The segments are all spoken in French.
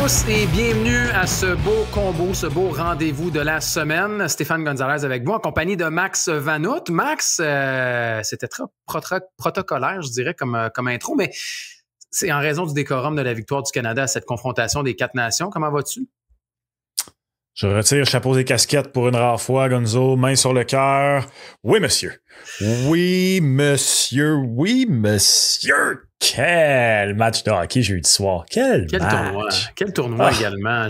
tous et bienvenue à ce beau combo, ce beau rendez-vous de la semaine. Stéphane Gonzalez avec vous en compagnie de Max Vanout. Max, c'était très protocolaire, je dirais, comme intro, mais c'est en raison du décorum de la victoire du Canada à cette confrontation des 4 nations. Comment vas-tu? Je retire chapeau et casquettes pour une rare fois, Gonzo, main sur le cœur. Oui, monsieur. Oui, monsieur. Oui, monsieur. Quel match de hockey j'ai eu ce soir. Quel match. Quel tournoi également.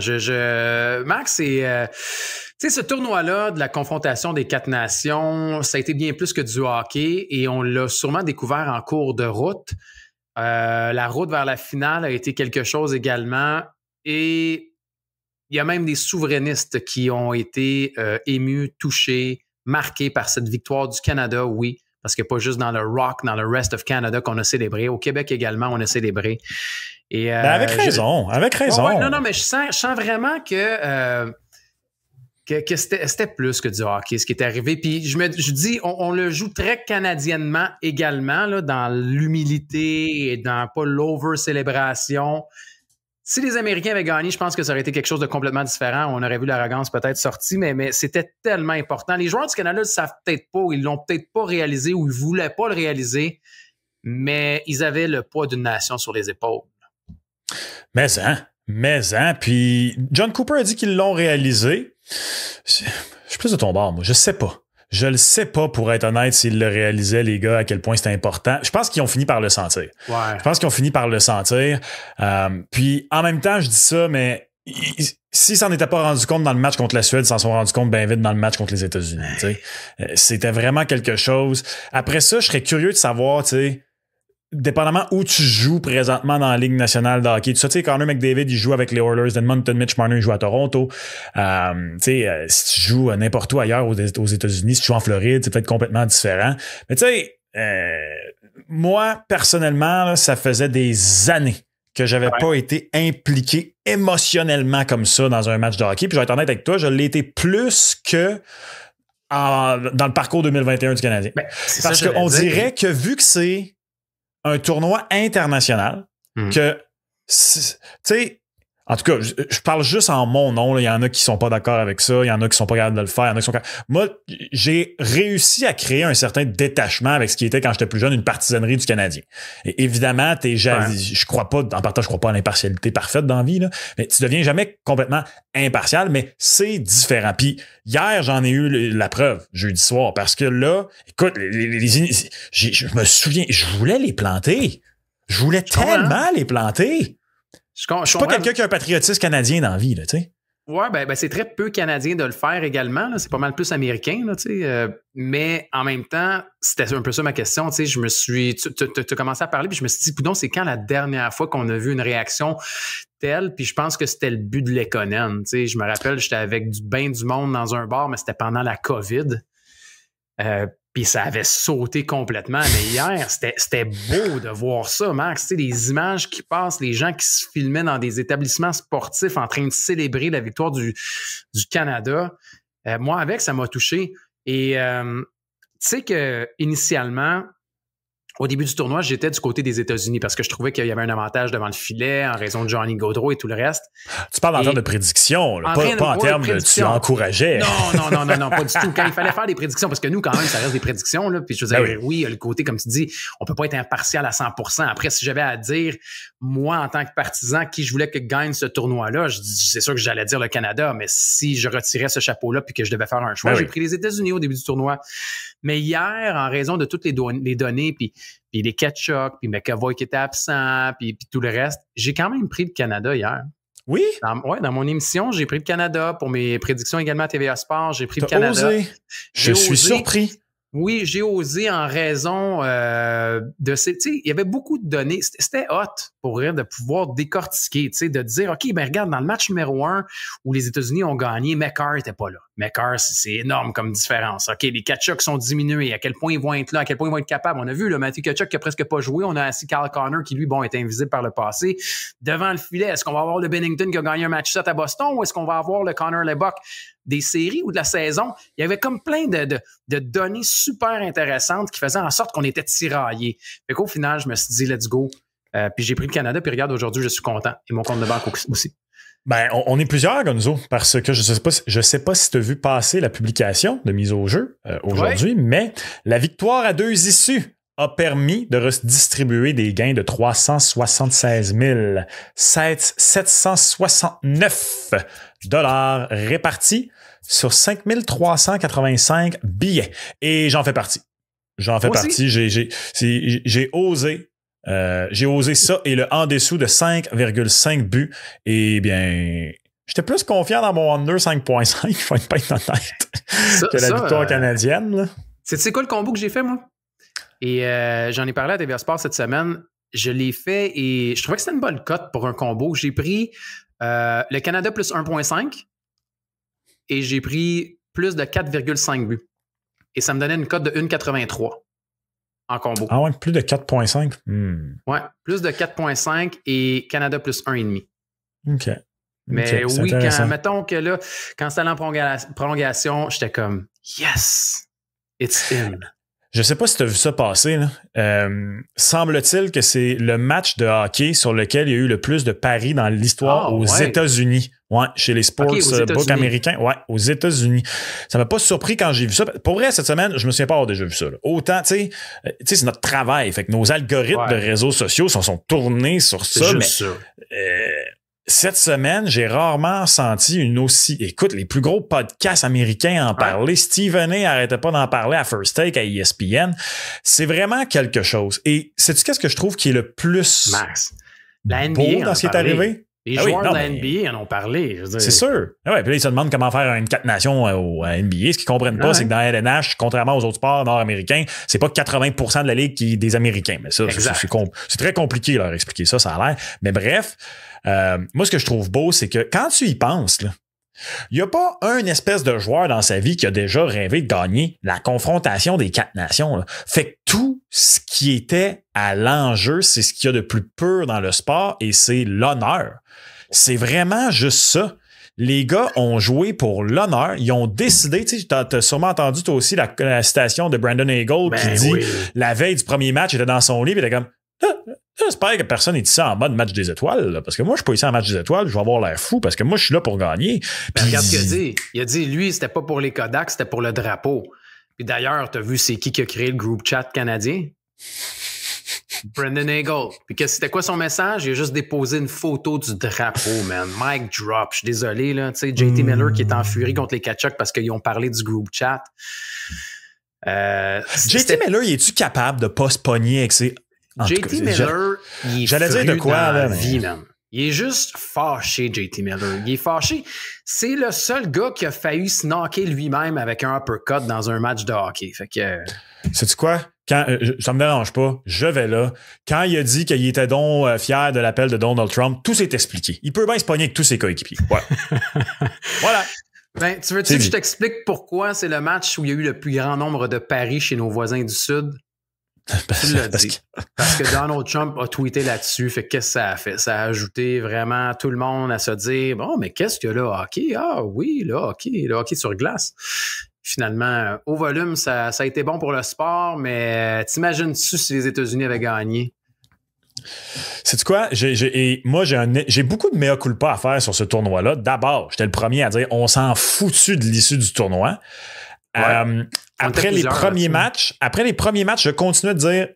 Max, c'est... tu sais, ce tournoi-là de la confrontation des 4 nations, ça a été bien plus que du hockey et on l'a sûrement découvert en cours de route. La route vers la finale a été quelque chose également et il y a même des souverainistes qui ont été émus, touchés, marqués par cette victoire du Canada, oui, parce que pas juste dans le Rock, dans le Rest of Canada qu'on a célébré. Au Québec également, on a célébré. Et, avec raison. Non, mais je sens vraiment que c'était plus que du hockey, ce qui est arrivé. Puis je dis, on le joue très canadiennement également, là, dans l'humilité et dans pas l'over-célébration. Si les Américains avaient gagné, je pense que ça aurait été quelque chose de complètement différent. On aurait vu l'arrogance peut-être sortie, mais c'était tellement important. Les joueurs du Canada ne le savent peut-être pas, ou ils l'ont peut-être pas réalisé, ou ils voulaient pas le réaliser, mais ils avaient le poids d'une nation sur les épaules. Mais puis John Cooper a dit qu'ils l'ont réalisé. Je suis plus de ton bord, moi. Je sais pas. Je le sais pas, pour être honnête, s'ils le réalisaient, les gars, à quel point c'était important. Je pense qu'ils ont fini par le sentir. Ouais. Je pense qu'ils ont fini par le sentir. Puis, en même temps, je dis ça, mais s'ils s'en étaient pas rendus compte dans le match contre la Suède, ils s'en sont rendus compte bien vite dans le match contre les États-Unis. C'était vraiment quelque chose. Après ça, je serais curieux de savoir, tu sais, dépendamment où tu joues présentement dans la Ligue nationale de hockey. Tu sais, Connor McDavid, il joue avec les Oilers d'Edmonton. Mitch Marner, il joue à Toronto. Si tu joues n'importe où ailleurs aux États-Unis, si tu joues en Floride, c'est peut-être complètement différent. Mais tu sais, moi, personnellement, là, ça faisait des années que j'avais pas été impliqué émotionnellement comme ça dans un match de hockey. Puis je vais être honnête avec toi, je l'ai été plus que dans le parcours 2021 du Canadien. Parce qu'on dirait que vu que c'est un tournoi international, que, tu sais, en tout cas, je parle juste en mon nom, là. Il y en a qui sont pas d'accord avec ça, il y en a qui sont pas capables de le faire, il y en a qui sont capables. Moi, j'ai réussi à créer un certain détachement avec ce qui était, quand j'étais plus jeune, une partisanerie du Canadien. Et évidemment, je crois pas, en partant, je crois pas à l'impartialité parfaite dans la vie, là, mais tu deviens jamais complètement impartial, mais c'est différent. Puis hier, j'en ai eu la preuve, jeudi soir, parce que là, écoute, je me souviens, je voulais les planter. Je voulais tellement les planter. Je suis pas quelqu'un qui a un patriotisme canadien dans la vie, là, tu sais. Ouais, ben c'est très peu canadien de le faire également. Là. C'est pas mal plus américain, là, tu sais. Mais en même temps, c'était un peu ça ma question. Tu sais, tu as commencé à parler, puis je me suis dit, coudonc, c'est quand la dernière fois qu'on a vu une réaction telle? Puis je pense que c'était le but de Lekonen. Tu sais, je me rappelle, j'étais avec du monde dans un bar, mais c'était pendant la COVID. Puis ça avait sauté complètement. Mais hier, c'était beau de voir ça, Max. Tu sais, les images qui passent, les gens qui se filmaient dans des établissements sportifs en train de célébrer la victoire du Canada. Moi, avec, ça m'a touché. Et tu sais que initialement, au début du tournoi, j'étais du côté des États-Unis parce que je trouvais qu'il y avait un avantage devant le filet en raison de Johnny Gaudreau et tout le reste. Tu parles en termes de prédiction, là, pas en termes de tu encourageais. Non, pas du tout. Quand il fallait faire des prédictions, parce que nous, quand même, ça reste des prédictions. Là, puis je veux dire, oui, le côté, comme tu dis, on peut pas être impartial à 100%. Après, si j'avais à dire, moi, en tant que partisan, qui je voulais que gagne ce tournoi-là, c'est sûr que j'allais dire le Canada, mais si je retirais ce chapeau-là puis que je devais faire un choix, j'ai pris les États-Unis au début du tournoi. Mais hier, en raison de toutes les données, puis les Ketchuk, puis McAvoy qui était absent, puis tout le reste, j'ai quand même pris le Canada hier. Oui? Dans mon émission, j'ai pris le Canada. Pour mes prédictions également à TVA Sport, j'ai pris le Canada. Osé. Je suis surpris. Oui, j'ai osé en raison de ces... Tu sais, il y avait beaucoup de données. C'était hot pour rire de pouvoir décortiquer, tu sais, de dire, OK, ben regarde, dans le match numéro 1 où les États-Unis ont gagné, McCarr n'était pas là. McCarr, c'est énorme comme différence. OK, les Tkachuk sont diminués. À quel point ils vont être là? À quel point ils vont être capables? On a vu, là, Matthew Tkachuk qui a presque pas joué. On a assis Kyle Connor qui, lui, bon, est invisible par le passé. Devant le filet, est-ce qu'on va avoir le Bennington qui a gagné un match 7 à Boston ou est-ce qu'on va avoir le Connor Lebock des séries ou de la saison? Il y avait comme plein de données super intéressantes qui faisaient en sorte qu'on était tiraillés. Fait qu'au final, je me suis dit, let's go. Puis j'ai pris le Canada, puis regarde, aujourd'hui, je suis content. Et mon compte de banque aussi. Ben, on est plusieurs, Gonzo, parce que je sais pas si tu as vu passer la publication de mise au jeu aujourd'hui, mais la victoire à 2 issues a permis de redistribuer des gains de 376 769 $ répartis sur 5 385 billets. Et j'en fais partie. J'ai osé. J'ai osé ça et le en dessous de 5,5 buts. Et bien, j'étais plus confiant dans mon under 5,5, il faut être pas être honnête, que la victoire canadienne. Là. C'est quoi le combo que j'ai fait, moi? Et j'en ai parlé à TVA Sport cette semaine. Je l'ai fait et je trouvais que c'était une bonne cote pour un combo. J'ai pris le Canada plus 1,5 et j'ai pris plus de 4,5 buts. Et ça me donnait une cote de 1,83 en combo. Ah ouais, plus de 4,5? Ouais, plus de 4,5 et Canada plus 1,5. OK. Mais oui, mettons que là, quand c'était en prolongation, j'étais comme « Yes! It's in! » Je sais pas si tu as vu ça passer. Là. Semble-t-il que c'est le match de hockey sur lequel il y a eu le plus de paris dans l'histoire aux États-Unis. Ouais, chez les sportsbooks américains. Ouais, aux États-Unis. Ça m'a pas surpris quand j'ai vu ça. Pour vrai, cette semaine, je me souviens pas avoir déjà vu ça. Là. Autant, tu sais, c'est notre travail. Fait que nos algorithmes de réseaux sociaux sont tournés sur ça. Mais, cette semaine, j'ai rarement senti une aussi... Écoute, les plus gros podcasts américains en parlaient. Stephen A. arrêtait pas d'en parler à First Take, à ESPN. C'est vraiment quelque chose. Et sais-tu qu'est-ce que je trouve qui est le plus la NBA beau dans ce qui est arrivé? Les joueurs de la NBA en ont parlé. C'est sûr. Ouais, puis là, ils se demandent comment faire une 4 nations à NBA. Ce qu'ils comprennent pas, c'est que dans LNH, contrairement aux autres sports nord-américains, c'est pas 80% de la ligue qui est des Américains. Mais ça, c'est très compliqué leur expliquer ça, ça a l'air. Mais bref, moi, ce que je trouve beau, c'est que quand tu y penses, là, il n'y a pas un espèce de joueur dans sa vie qui a déjà rêvé de gagner la confrontation des 4 nations. Là. Fait que tout ce qui était à l'enjeu, c'est ce qu'il y a de plus pur dans le sport et c'est l'honneur. C'est vraiment juste ça. Les gars ont joué pour l'honneur. Ils ont décidé, tu sais, t'as sûrement entendu toi aussi la citation de Brandon Hagel qui dit la veille du premier match, il était dans son lit, il était comme j'espère que personne n'est ici en mode match des étoiles, là, parce que moi, je suis pas ici en match des étoiles, je vais avoir l'air fou, parce que moi, je suis là pour gagner. Puis, regarde ce qu'il a dit. Il a dit, lui, c'était pas pour les Kodaks, c'était pour le drapeau. Puis d'ailleurs, t'as vu c'est qui a créé le groupe chat canadien? Brandon Hagel. Puis c'était quoi son message? Il a juste déposé une photo du drapeau, man. Mic drop. Je suis désolé, là. Tu sais, JT Miller qui est en furie contre les Kachuk parce qu'ils ont parlé du group chat. JT Miller, es-tu capable de pas se pogner avec ses... JT Miller, il est j'allais dire de quoi, là, vie, man. Il est juste fâché, JT Miller. Il est fâché. C'est le seul gars qui a failli se knocker lui-même avec un uppercut dans un match de hockey. Fait que... Sais-tu quoi? Quand, ça me dérange pas, je vais là. Quand il a dit qu'il était donc fier de l'appel de Donald Trump, tout s'est expliqué. Il peut bien se pogner avec tous ses coéquipiers. Ouais. Voilà. Ben, tu veux-tu que je t'explique pourquoi c'est le match où il y a eu le plus grand nombre de paris chez nos voisins du Sud? Tu l'as dit. Parce que Donald Trump a tweeté là-dessus. Fait qu'est-ce que ça a fait? Ça a ajouté vraiment tout le monde à se dire bon, mais qu'est-ce qu'il y a là? Hockey? Ah oui, le hockey sur glace. Finalement, au volume, ça a été bon pour le sport, mais t'imagines-tu si les États-Unis avaient gagné? Sais-tu quoi? J'ai beaucoup de mea culpa à faire sur ce tournoi-là. D'abord, j'étais le premier à dire on s'en foutu de l'issue du tournoi. Ouais. Après les premiers matchs, je continuais de dire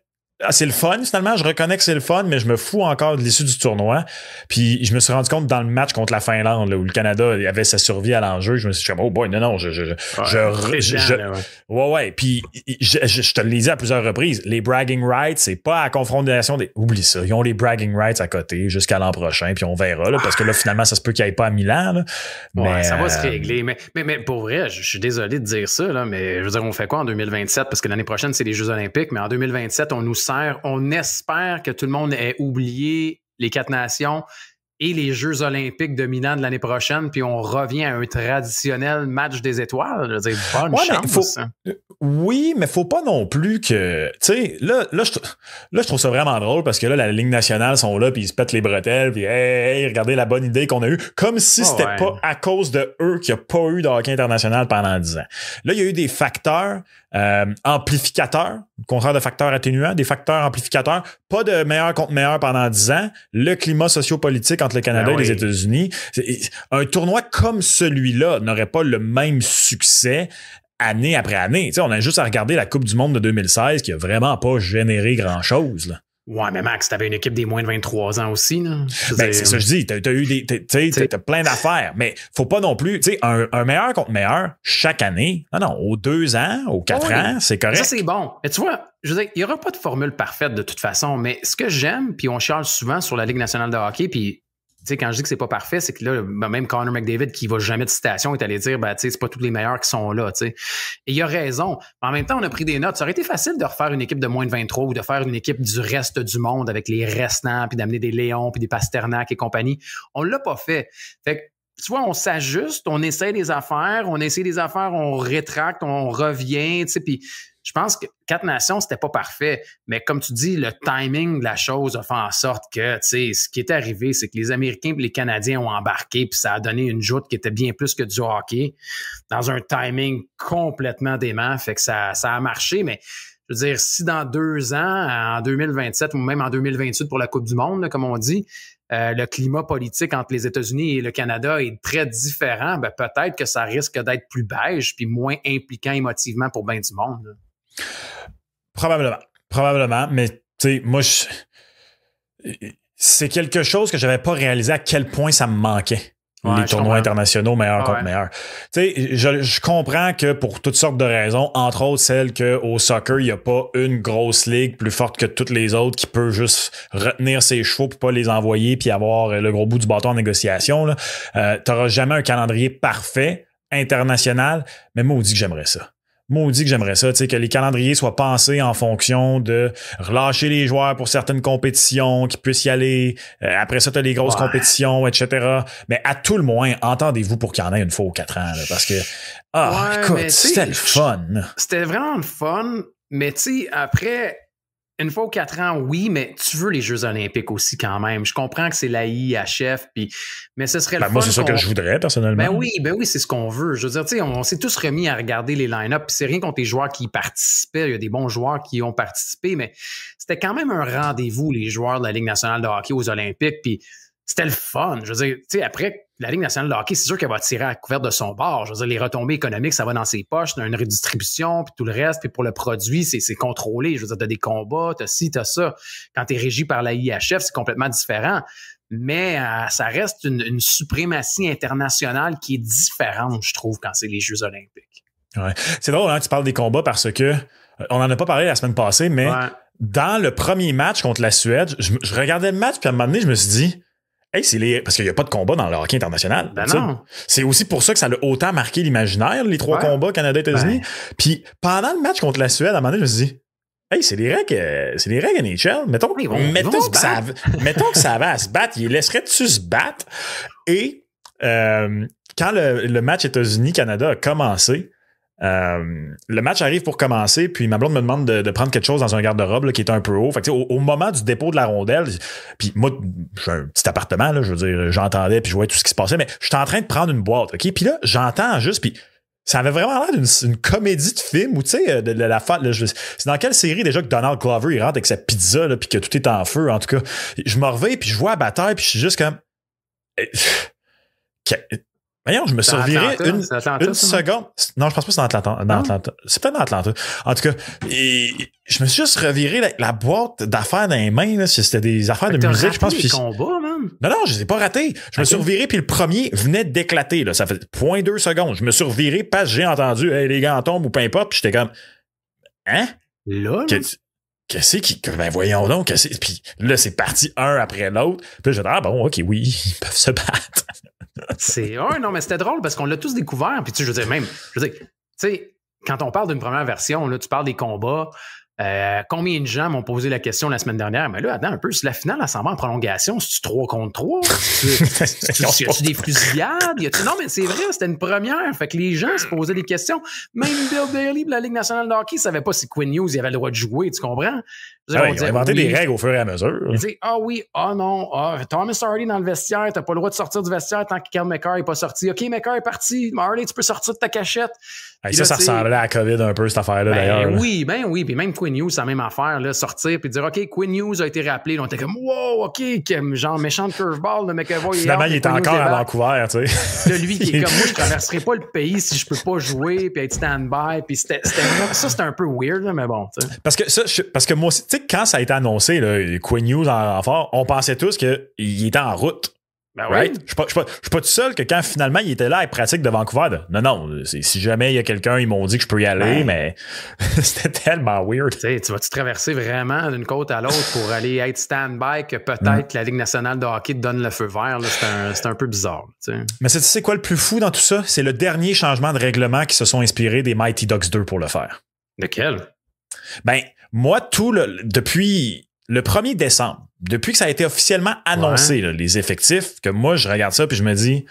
c'est le fun, finalement, je reconnais que c'est le fun, mais je me fous encore de l'issue du tournoi. Puis je me suis rendu compte dans le match contre la Finlande, là, où le Canada avait sa survie à l'enjeu, je me suis dit, oh boy, non, ouais. Puis je te l'ai dit à plusieurs reprises, les bragging rights, c'est pas à confrontation des... Oublie ça, ils ont les bragging rights à côté jusqu'à l'an prochain, puis on verra, là, parce que là, finalement, ça se peut qu'il n'y ait pas à Milan. Là. Mais, ça va se régler. Mais pour vrai, je suis désolé de dire ça, là, mais je veux dire, on fait quoi en 2027? Parce que l'année prochaine, c'est les Jeux olympiques, mais en 2027, on espère que tout le monde ait oublié les 4 nations et les Jeux olympiques de Milan de l'année prochaine, puis on revient à un traditionnel match des étoiles. Je veux dire, bonne chance. Oui, mais faut pas non plus que... Tu sais, là, je trouve ça vraiment drôle parce que là, la Ligue nationale sont là, puis ils se pètent les bretelles, puis hey, regardez la bonne idée qu'on a eue. Comme si c'était pas à cause de eux qu'il n'y a pas eu de hockey international pendant 10 ans. Là, il y a eu des facteurs amplificateurs, contraire de facteurs atténuants, des facteurs amplificateurs, pas de meilleur contre meilleur pendant 10 ans, le climat sociopolitique entre le Canada et les États-Unis. Un tournoi comme celui-là n'aurait pas le même succès année après année. T'sais, on a juste à regarder la Coupe du monde de 2016 qui a vraiment pas généré grand-chose, là. Ouais, mais Max, t'avais une équipe des moins de 23 ans aussi, là. Ben, c'est ça que je dis. T'as eu t'as plein d'affaires, mais faut pas non plus, tu sais, un meilleur contre meilleur chaque année. Non, aux 2 ans, aux 4 ans, c'est correct. Ça, c'est bon. Mais tu vois, je veux dire, il n'y aura pas de formule parfaite de toute façon, mais ce que j'aime, puis on chiale souvent sur la Ligue nationale de hockey, puis tu sais, quand je dis que c'est pas parfait, c'est que là, même Connor McDavid, qui va jamais de citation, est allé dire, tu sais, c'est pas tous les meilleurs qui sont là, tu sais. Et il a raison. Mais en même temps, on a pris des notes. Ça aurait été facile de refaire une équipe de moins de 23 ou de faire une équipe du reste du monde avec les restants, puis d'amener des Léons, puis des Pasternak et compagnie. On l'a pas fait. Fait que, tu vois, on s'ajuste, on essaie des affaires, on rétracte, on revient, tu sais, puis je pense que 4 nations, c'était pas parfait. Mais comme tu dis, le timing de la chose a fait en sorte que, tu sais, ce qui est arrivé, c'est que les Américains et les Canadiens ont embarqué, puis ça a donné une joute qui était bien plus que du hockey, dans un timing complètement dément. Fait que ça a marché, mais je veux dire, si dans 2 ans, en 2027 ou même en 2028 pour la Coupe du monde, là, comme on dit, le climat politique entre les États-Unis et le Canada est très différent, ben peut-être que ça risque d'être plus beige puis moins impliquant émotivement pour bien du monde, là. Probablement, mais tu sais, moi, c'est quelque chose que j'avais pas réalisé à quel point ça me manquait. Les tournois internationaux meilleurs contre meilleurs. Tu sais, je comprends que pour toutes sortes de raisons, entre autres celle qu'au soccer, il n'y a pas une grosse ligue plus forte que toutes les autres qui peut juste retenir ses chevaux pour pas les envoyer puis avoir le gros bout du bâton en négociation, là. T'auras jamais un calendrier parfait international, mais moi, on dit que j'aimerais ça. Maudit que j'aimerais ça, tu sais, que les calendriers soient pensés en fonction de relâcher les joueurs pour certaines compétitions, qu'ils puissent y aller. Après ça, t'as les grosses compétitions, etc. Mais à tout le moins, entendez-vous pour qu'il y en ait une fois aux 4 ans, là, parce que, écoute, c'était le fun. C'était vraiment le fun, mais tu sais, après, une fois aux 4 ans, oui, mais tu veux les Jeux olympiques aussi quand même. Je comprends que c'est l'AIHF, mais ce serait le fun. Moi, c'est ça que je voudrais, personnellement. Ben oui, c'est ce qu'on veut. Je veux dire, tu sais, on s'est tous remis à regarder les line-up, puis c'est rien contre les joueurs qui y participaient. Il y a des bons joueurs qui y ont participé, mais c'était quand même un rendez-vous, les joueurs de la Ligue nationale de hockey aux Olympiques, puis c'était le fun. Je veux dire, tu sais, après, la Ligue nationale de hockey, c'est sûr qu'elle va tirer à la couverte de son bord. Je veux dire, les retombées économiques, ça va dans ses poches, t'as une redistribution, puis tout le reste, puis pour le produit, c'est contrôlé. Je veux dire, t'as des combats, t'as ci, t'as ça. Quand t'es régi par la IHF, c'est complètement différent. Mais ça reste une suprématie internationale qui est différente, je trouve, quand c'est les Jeux olympiques. Ouais. C'est drôle, hein, tu parles des combats parce que on en a pas parlé la semaine passée, mais dans le premier match contre la Suède, je regardais le match, puis à un moment donné, je me suis dit, hey, parce qu'il n'y a pas de combat dans le hockey international. Ben non. C'est aussi pour ça que ça a autant marqué l'imaginaire, les 3 combats Canada-États-Unis. Puis pendant le match contre la Suède, à un moment donné, je me suis dit, hey, c'est des règles NHL. Mettons que ça avait à se battre. Ils laisseraient-tu se battre? Et quand le match États-Unis-Canada a commencé, le match arrive pour commencer, puis ma blonde me demande de prendre quelque chose dans un garde-robe là, qui est un peu haut. Fait que, au moment du dépôt de la rondelle, puis moi, j'ai un petit appartement, là, je veux dire, j'entendais puis je voyais tout ce qui se passait, mais j'étais en train de prendre une boîte, OK? Puis là, j'entends juste, puis ça avait vraiment l'air d'une comédie de film où, tu sais, c'est dans quelle série déjà que Donald Glover, il rentre avec sa pizza, là, puis que tout est en feu, en tout cas. Je me reviens, puis je vois la bataille, puis je suis juste comme... Voyons, je me suis reviré une seconde. Non, je pense pas que c'est dans Atlanta. C'est peut-être dans Atlanta. En tout cas, je me suis juste reviré la boîte d'affaires dans les mains. Là, c'était des affaires de musique, je pense. Des combats, man. Non, je les ai pas ratés. Je me suis reviré, puis le premier venait d'éclater. Là. Ça fait 0.2 secondes. Je me suis reviré parce que j'ai entendu hey, les gants tombent ou peu importe. Puis j'étais comme hein? Là? Qu'est-ce qui. Ben voyons donc. Puis là, c'est parti un après l'autre. Puis là, j'ai dit bon, ok, oui, ils peuvent se battre. Non, mais c'était drôle parce qu'on l'a tous découvert. Puis tu sais, quand on parle d'une première version, là, tu parles des combats. Combien de gens m'ont posé la question la semaine dernière? Mais là, attends un peu, si la finale, elle s'en va en prolongation, c'est-tu 3 contre 3? Y a-tu des fusillades? Non, mais c'est vrai, c'était une première. Fait que les gens se posaient des questions. Même Bill Daly de la Ligue nationale de hockey ne savait pas si Quinn Hughes avait le droit de jouer, tu comprends? Ils ont inventé des règles au fur et à mesure. Ils disaient, non, Thomas Hardy dans le vestiaire, t'as pas le droit de sortir du vestiaire tant que Kel McCarr n'est pas sorti. OK, McCarr est parti. Marley, tu peux sortir de ta cachette. Hey, ça ressemblait à la COVID un peu, cette affaire-là, d'ailleurs. Oui. Puis même Quinn Hughes, c'est la même affaire, là, sortir puis dire, OK, Quinn Hughes a été rappelé. Là, on était comme, wow, OK, genre méchant de curveball, le McAvoy. Finalement, il est encore à Vancouver, tu sais. Là, lui qui est comme, moi, je traverserai pas le pays si je peux pas jouer puis être stand-by. Puis c'était un peu weird, là, mais bon, tu sais. Parce que moi aussi, tu sais, quand ça a été annoncé, là, Quinn Hughes en renfort, on pensait tous qu'il était en route. Ben right? Oui. Je suis pas tout seul que quand finalement il était là à pratique de Vancouver. Non, si jamais il y a quelqu'un, ils m'ont dit que je peux y aller, mais c'était tellement weird. Tu vas-tu traverser vraiment d'une côte à l'autre pour aller être stand-by que peut-être la Ligue nationale de hockey te donne le feu vert? C'est un peu bizarre. T'sais. Mais c'est quoi le plus fou dans tout ça? C'est le dernier changement de règlement qui se sont inspirés des Mighty Ducks 2 pour le faire. Lequel? Ben, moi, depuis le 1er décembre, depuis que ça a été officiellement annoncé, là, les effectifs, que moi, je regarde ça puis je me dis,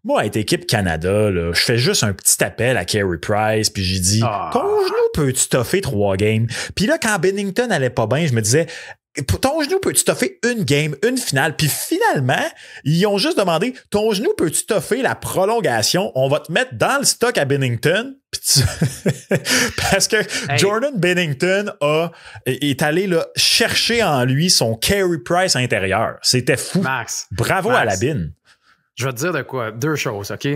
moi, avec Équipe Canada, là, je fais juste un petit appel à Carey Price puis j'ai dit, ton genou peut-tu toffer 3 games? Puis là, quand Binnington allait pas bien, je me disais, ton genou peut-tu toffer une game, une finale? Puis finalement, ils ont juste demandé, ton genou peut-tu toffer la prolongation? On va te mettre dans le stock à Binnington. Parce que Jordan Binnington est allé là, chercher en lui son Carey Price intérieur. C'était fou. Bravo à la Bin. Je vais te dire de quoi? 2 choses, OK?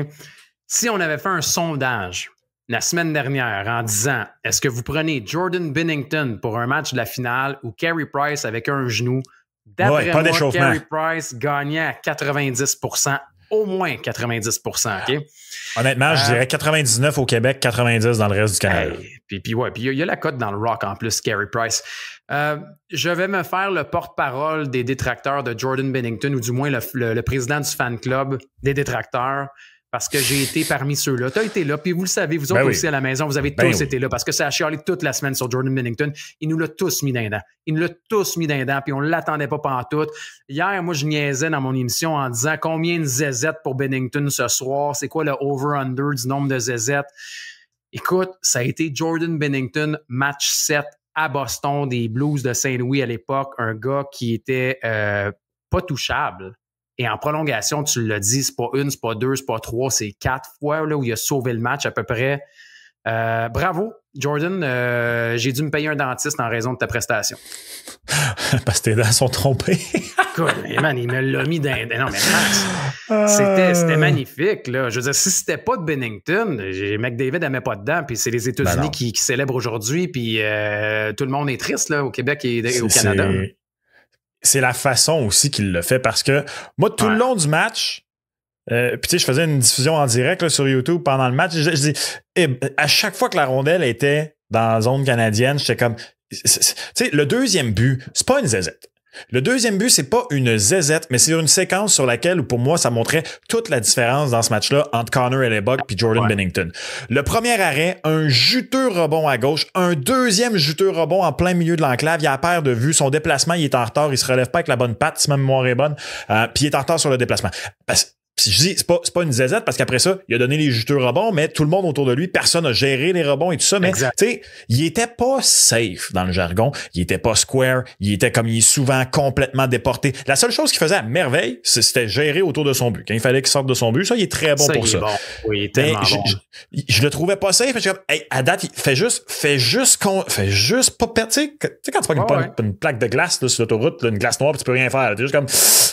Si on avait fait un sondage la semaine dernière en disant est-ce que vous prenez Jordan Binnington pour un match de la finale ou Carey Price avec un genou, d'après moi, Carey Price gagnait à 90%, au moins 90%, OK? Honnêtement, je dirais 99 au Québec, 90 dans le reste du Canada. Puis il y a la cote dans le Rock en plus, Carey Price. Je vais me faire le porte-parole des détracteurs de Jordan Binnington, ou du moins le président du fan club des détracteurs, parce que j'ai été parmi ceux-là. Tu as été là, puis vous le savez, vous autres aussi à la maison, vous avez tous été là, parce que ça a chialé toute la semaine sur Jordan Binnington. Il nous l'a tous mis dans les dents. Puis on ne l'attendait pas pantoute. Hier, moi, je niaisais dans mon émission en disant combien de zézettes pour Binnington ce soir, c'est quoi le over-under du nombre de zézettes. Écoute, ça a été Jordan Binnington, match 7 à Boston, des Blues de Saint-Louis à l'époque, un gars qui était pas touchable. Et en prolongation, tu l'as dit, c'est pas 1, c'est pas 2, c'est pas 3, c'est 4 fois là, où il a sauvé le match à peu près. Bravo, Jordan. J'ai dû me payer un dentiste en raison de ta prestation. Parce que tes dents sont trompées. Écoute, man, il me l'a mis dans... Non, mais Max, c'était magnifique. Là. Je veux dire, si c'était pas de Binnington, McDavid n'aimait pas de dents, puis c'est les États-Unis qui célèbrent aujourd'hui, puis tout le monde est triste là, au Québec et au Canada. C'est la façon aussi qu'il le fait, parce que moi, tout le long du match, puis tu sais, je faisais une diffusion en direct là, sur YouTube pendant le match, je dis, à chaque fois que la rondelle était dans la zone canadienne, j'étais comme, tu sais, le deuxième but, c'est pas une zézette. Le deuxième but, c'est pas une zézette, mais c'est une séquence sur laquelle, pour moi, ça montrait toute la différence dans ce match-là entre Connor Hellebuyck et Jordan Binnington. Le premier arrêt, un juteux rebond à gauche, un deuxième juteux rebond en plein milieu de l'enclave. Il a paire de vue, son déplacement, il est en retard, il se relève pas avec la bonne patte, si ma mémoire est bonne, puis il est en retard sur le déplacement. Puis je dis, c'est pas une zézette parce qu'après ça, il a donné les juteux rebonds, mais tout le monde autour de lui, personne n'a géré les rebonds et tout ça. Mais tu sais, il était pas safe dans le jargon. Il était pas square. Il était comme il est souvent complètement déporté. La seule chose qu'il faisait à merveille, c'était gérer autour de son but. Quand il fallait qu'il sorte de son but, ça, il est très bon pour ça. Bon. Oui, il est tellement bon. Je le trouvais pas safe. Je suis comme, hey, à date, il fait juste pas perdre. Tu sais, quand tu prends une plaque de glace là, sur l'autoroute, là, une glace noire, puis tu peux rien faire. T'es juste comme,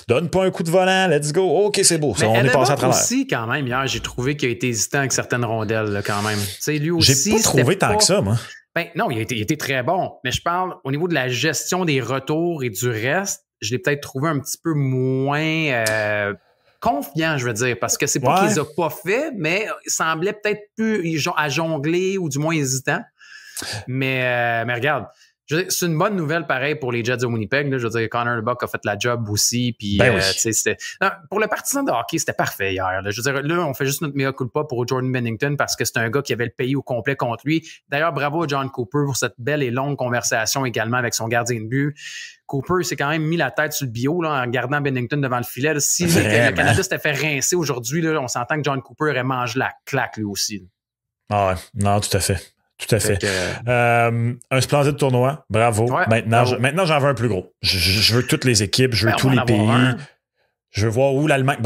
donne pas un coup de volant, let's go. OK, c'est beau. Ça, on est passé à travers. Aussi, quand même, hier, j'ai trouvé qu'il a été hésitant avec certaines rondelles, là, quand même. T'sais, lui aussi, j'ai pas trouvé tant que ça, moi. Ben, non, il a été très bon. Mais je parle au niveau de la gestion des retours et du reste, je l'ai peut-être trouvé un petit peu moins confiant, je veux dire, parce que c'est pas qu'il les a pas fait, mais il semblait peut-être plus à jongler ou du moins hésitant. Mais regarde, c'est une bonne nouvelle, pareil, pour les Jets de Winnipeg. Là, je veux dire, Connor Hellebuyck a fait la job aussi. Puis, pour le partisan de hockey, c'était parfait hier. Là. Je veux dire, là, on fait juste notre mea culpa pour Jordan Binnington parce que c'est un gars qui avait le pays au complet contre lui. D'ailleurs, bravo à John Cooper pour cette belle et longue conversation également avec son gardien de but. Cooper s'est quand même mis la tête sur le bio là, en gardant Binnington devant le filet. Là. Si le Canada s'était fait rincer aujourd'hui, là, on s'entend que John Cooper aurait mangé la claque lui aussi. Ah ouais, non, tout à fait. Tout à fait. Un splendide tournoi. Bravo. Ouais, maintenant, j'en veux un plus gros. Je veux toutes les équipes, je veux tous les pays. Je veux voir où l'Allemagne...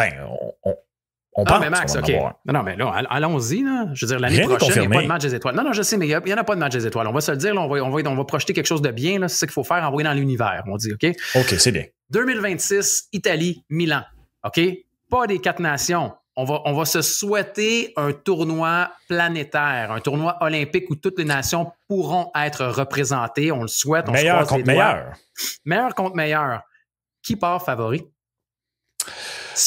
On pense mais Max, qu'on va en OK. avoir un. Non, mais là, allons-y. Là. Je veux dire, l'année Rien n'est prochaine, il n'y a confirmé. pas de match des étoiles. Non, je sais, mais il n'y en a pas de match des étoiles. On va se le dire, là, on va projeter quelque chose de bien. C'est ça qu'il faut faire, envoyer dans l'univers. On dit, OK? OK, c'est bien. 2026, Italie, Milan. OK? Pas des 4 nations. On va se souhaiter un tournoi planétaire, un tournoi olympique où toutes les nations pourront être représentées. On le souhaite. Meilleur contre meilleur. Meilleur contre meilleur. Qui part favori?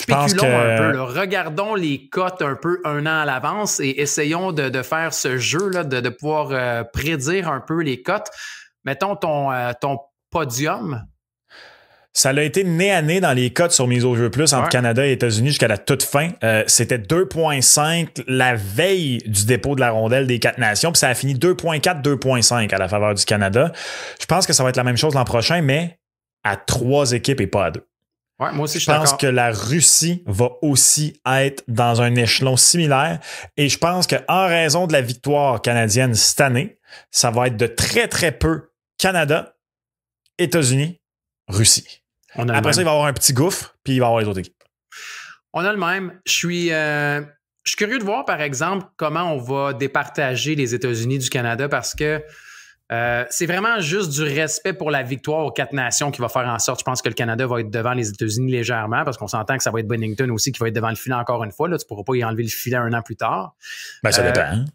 pense Spéculons que- un peu. Là. Regardons les cotes un peu un an à l'avance et essayons de faire ce jeu-là, de pouvoir prédire un peu les cotes. Mettons ton podium. Ça a été nez à nez dans les cotes sur Mise au jeu plus entre Ouais. Canada et États-Unis jusqu'à la toute fin. C'était 2,5 la veille du dépôt de la rondelle des 4 nations, puis ça a fini 2,4, 2,5 à la faveur du Canada. Je pense que ça va être la même chose l'an prochain, mais à 3 équipes et pas à 2. Ouais, moi aussi, je Je suis pense d'accord. que la Russie va aussi être dans un échelon similaire. Et je pense qu'en raison de la victoire canadienne cette année, ça va être de très, très peu Canada, États-Unis, Russie. On a le Après ça, il même. va y avoir un petit gouffre, puis il va y avoir les autres équipes. On a le même. Je suis curieux de voir, par exemple, comment on va départager les États-Unis du Canada parce que c'est vraiment juste du respect pour la victoire aux 4 nations qui va faire en sorte, je pense que le Canada va être devant les États-Unis légèrement parce qu'on s'entend que ça va être Bennington aussi qui va être devant le filet encore une fois. Là, tu ne pourras pas y enlever le filet un an plus tard. Ben, ça dépend. Hein?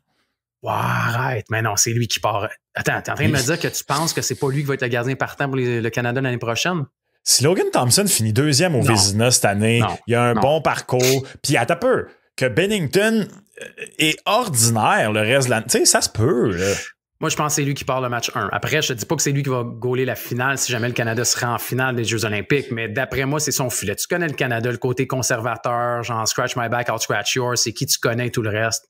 Wow, arrête, mais non, c'est lui qui part. Attends, t'es en train de me dire que tu penses que c'est pas lui qui va être le gardien partant pour le Canada l'année prochaine? Si Logan Thompson finit 2e au Non. Vézina cette année, Non. il a un Non. bon parcours, puis attends peu, que Bennington est ordinaire le reste de l'année. Tu sais, ça se peut, là. Moi, je pense que c'est lui qui part le match 1. Après, je te dis pas que c'est lui qui va gauler la finale si jamais le Canada sera en finale des Jeux olympiques, mais d'après moi, c'est son filet. Tu connais le Canada, le côté conservateur, genre scratch my back, I'll scratch yours, c'est qui tu connais et tout le reste.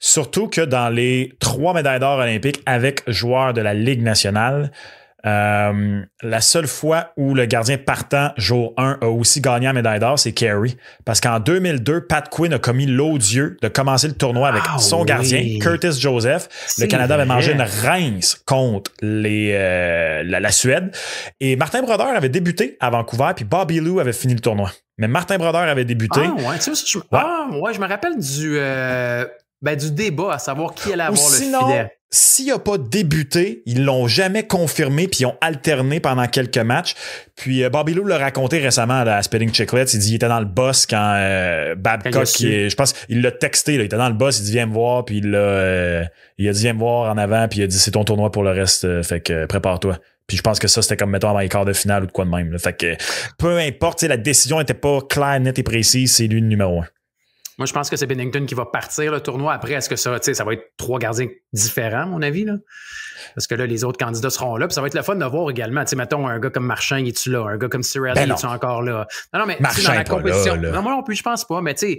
Surtout que dans les 3 médailles d'or olympiques avec joueurs de la Ligue nationale, la seule fois où le gardien partant jour 1 a aussi gagné la médaille d'or, c'est Carey. Parce qu'en 2002, Pat Quinn a commis l'odieux de commencer le tournoi avec son gardien, Curtis Joseph. Le Canada avait mangé une rince contre la Suède. Et Martin Brodeur avait débuté à Vancouver, puis Bobby Lou avait fini le tournoi. Mais Martin Brodeur avait débuté. Ah ouais, tu sais, je me rappelle du débat à savoir qui allait avoir sinon, le filet. S'il n'a pas débuté, ils l'ont jamais confirmé puis ils ont alterné pendant quelques matchs. Puis Bobby Lou l'a raconté récemment à Spitting Chicklets. Il dit qu'il était dans le boss quand Babcock, je pense, il l'a texté. Là, il était dans le boss, il dit viens me voir. Puis il a dit viens me voir en avant. Puis il a dit c'est ton tournoi pour le reste. Fait que prépare-toi. Puis je pense que ça, c'était comme, mettons, avant les quarts de finale ou de quoi de même. Là. Fait que peu importe, la décision n'était pas claire, nette et précise. C'est lui le numéro 1. Moi, je pense que c'est Bennington qui va partir le tournoi. Après, est-ce que ça va être 3 gardiens différents, à mon avis, là? Parce que là, les autres candidats seront là. Puis ça va être le fun de voir également. Tu sais, mettons, un gars comme Marchand, il est-tu là? Un gars comme Cirelli, il est-tu encore là? Non, mais Marchand dans la compétition. là. Non, moi non plus, je pense pas. Mais tu sais,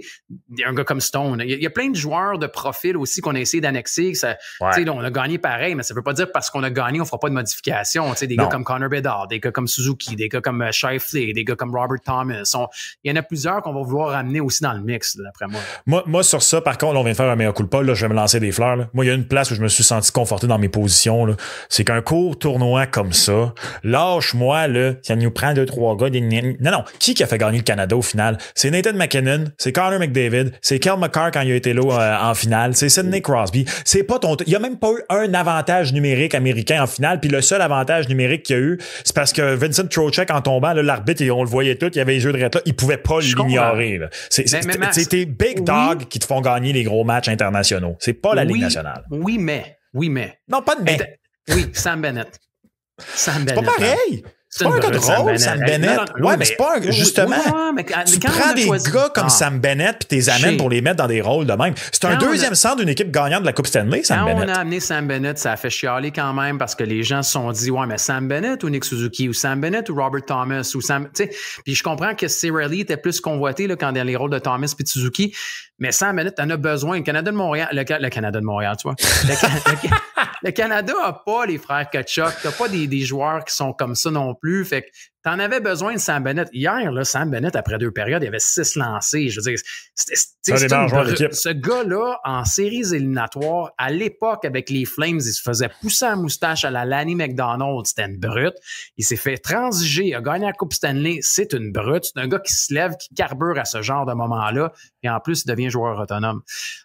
un gars comme Stone. Il y a plein de joueurs de profil aussi qu'on a essayé d'annexer. Ça, Ouais. Tu sais, on a gagné pareil, mais ça veut pas dire parce qu'on a gagné, on fera pas de modification. Tu sais, des gars comme Connor Bedard, des gars comme Suzuki, des gars comme Shifley, des gars comme Robert Thomas. Il y en a plusieurs qu'on va vouloir amener aussi dans le mix, là, d'après moi. Moi, sur ça, par contre, on vient de faire un mea culpa. Là, je vais me lancer des fleurs. Là. Moi, il y a une place où je me suis senti conforté dans mes positions. Là. C'est qu'un court tournoi comme ça, lâche-moi, là, ça nous prend 2-3 gars. Non. Qui a fait gagner le Canada au final? C'est Nathan McKinnon, c'est Connor McDavid, c'est Kel McCarr quand il a été là en finale, c'est Sidney Crosby. C'est pas ton... Il y a même pas eu un avantage numérique américain en finale, puis le seul avantage numérique qu'il y a eu, c'est parce que Vincent Trocheck, en tombant, là, l'arbitre, on le voyait tout, il y avait les jeux de règle là, il pouvait pas l'ignorer. Là. C'est tes big dogs qui te font gagner les gros matchs internationaux. C'est pas la Ligue nationale. Oui, mais. Non, pas de mais. Oui, Sam Bennett. C'est pas pareil. C'est pas un gars drôle, Sam Bennett. Ouais, mais c'est pas un... Justement, tu prends des gars comme Sam Bennett puis t'es amènes pour les mettre dans des rôles de même. C'est un deuxième centre d'une équipe gagnante de la Coupe Stanley, Sam Bennett. Quand on a amené Sam Bennett, ça a fait chialer quand même parce que les gens se sont dit, ouais, mais Sam Bennett ou Nick Suzuki ou Sam Bennett ou Robert Thomas ou Sam... Tu sais, puis je comprends que Cirelli était plus convoité là, quand dans les rôles de Thomas puis de Suzuki, mais Sam Bennett en a besoin. Le Canada de Montréal... Le Canada de Montréal, tu vois. Le Canada n'a pas les frères Tkachuk. T'as pas des joueurs qui sont comme ça non plus. Fait que T'en avais besoin de Sam Bennett. Hier, là, Sam Bennett, après 2 périodes, il avait 6 lancés. Je veux dire, ce gars-là, en séries éliminatoires, à l'époque, avec les Flames, il se faisait pousser la moustache à la Lanny McDonald. C'était une brute. Il s'est fait transiger. Il a gagné la Coupe Stanley. C'est une brute. C'est un gars qui se lève, qui carbure à ce genre de moment-là. Et en plus, il devient joueur autonome.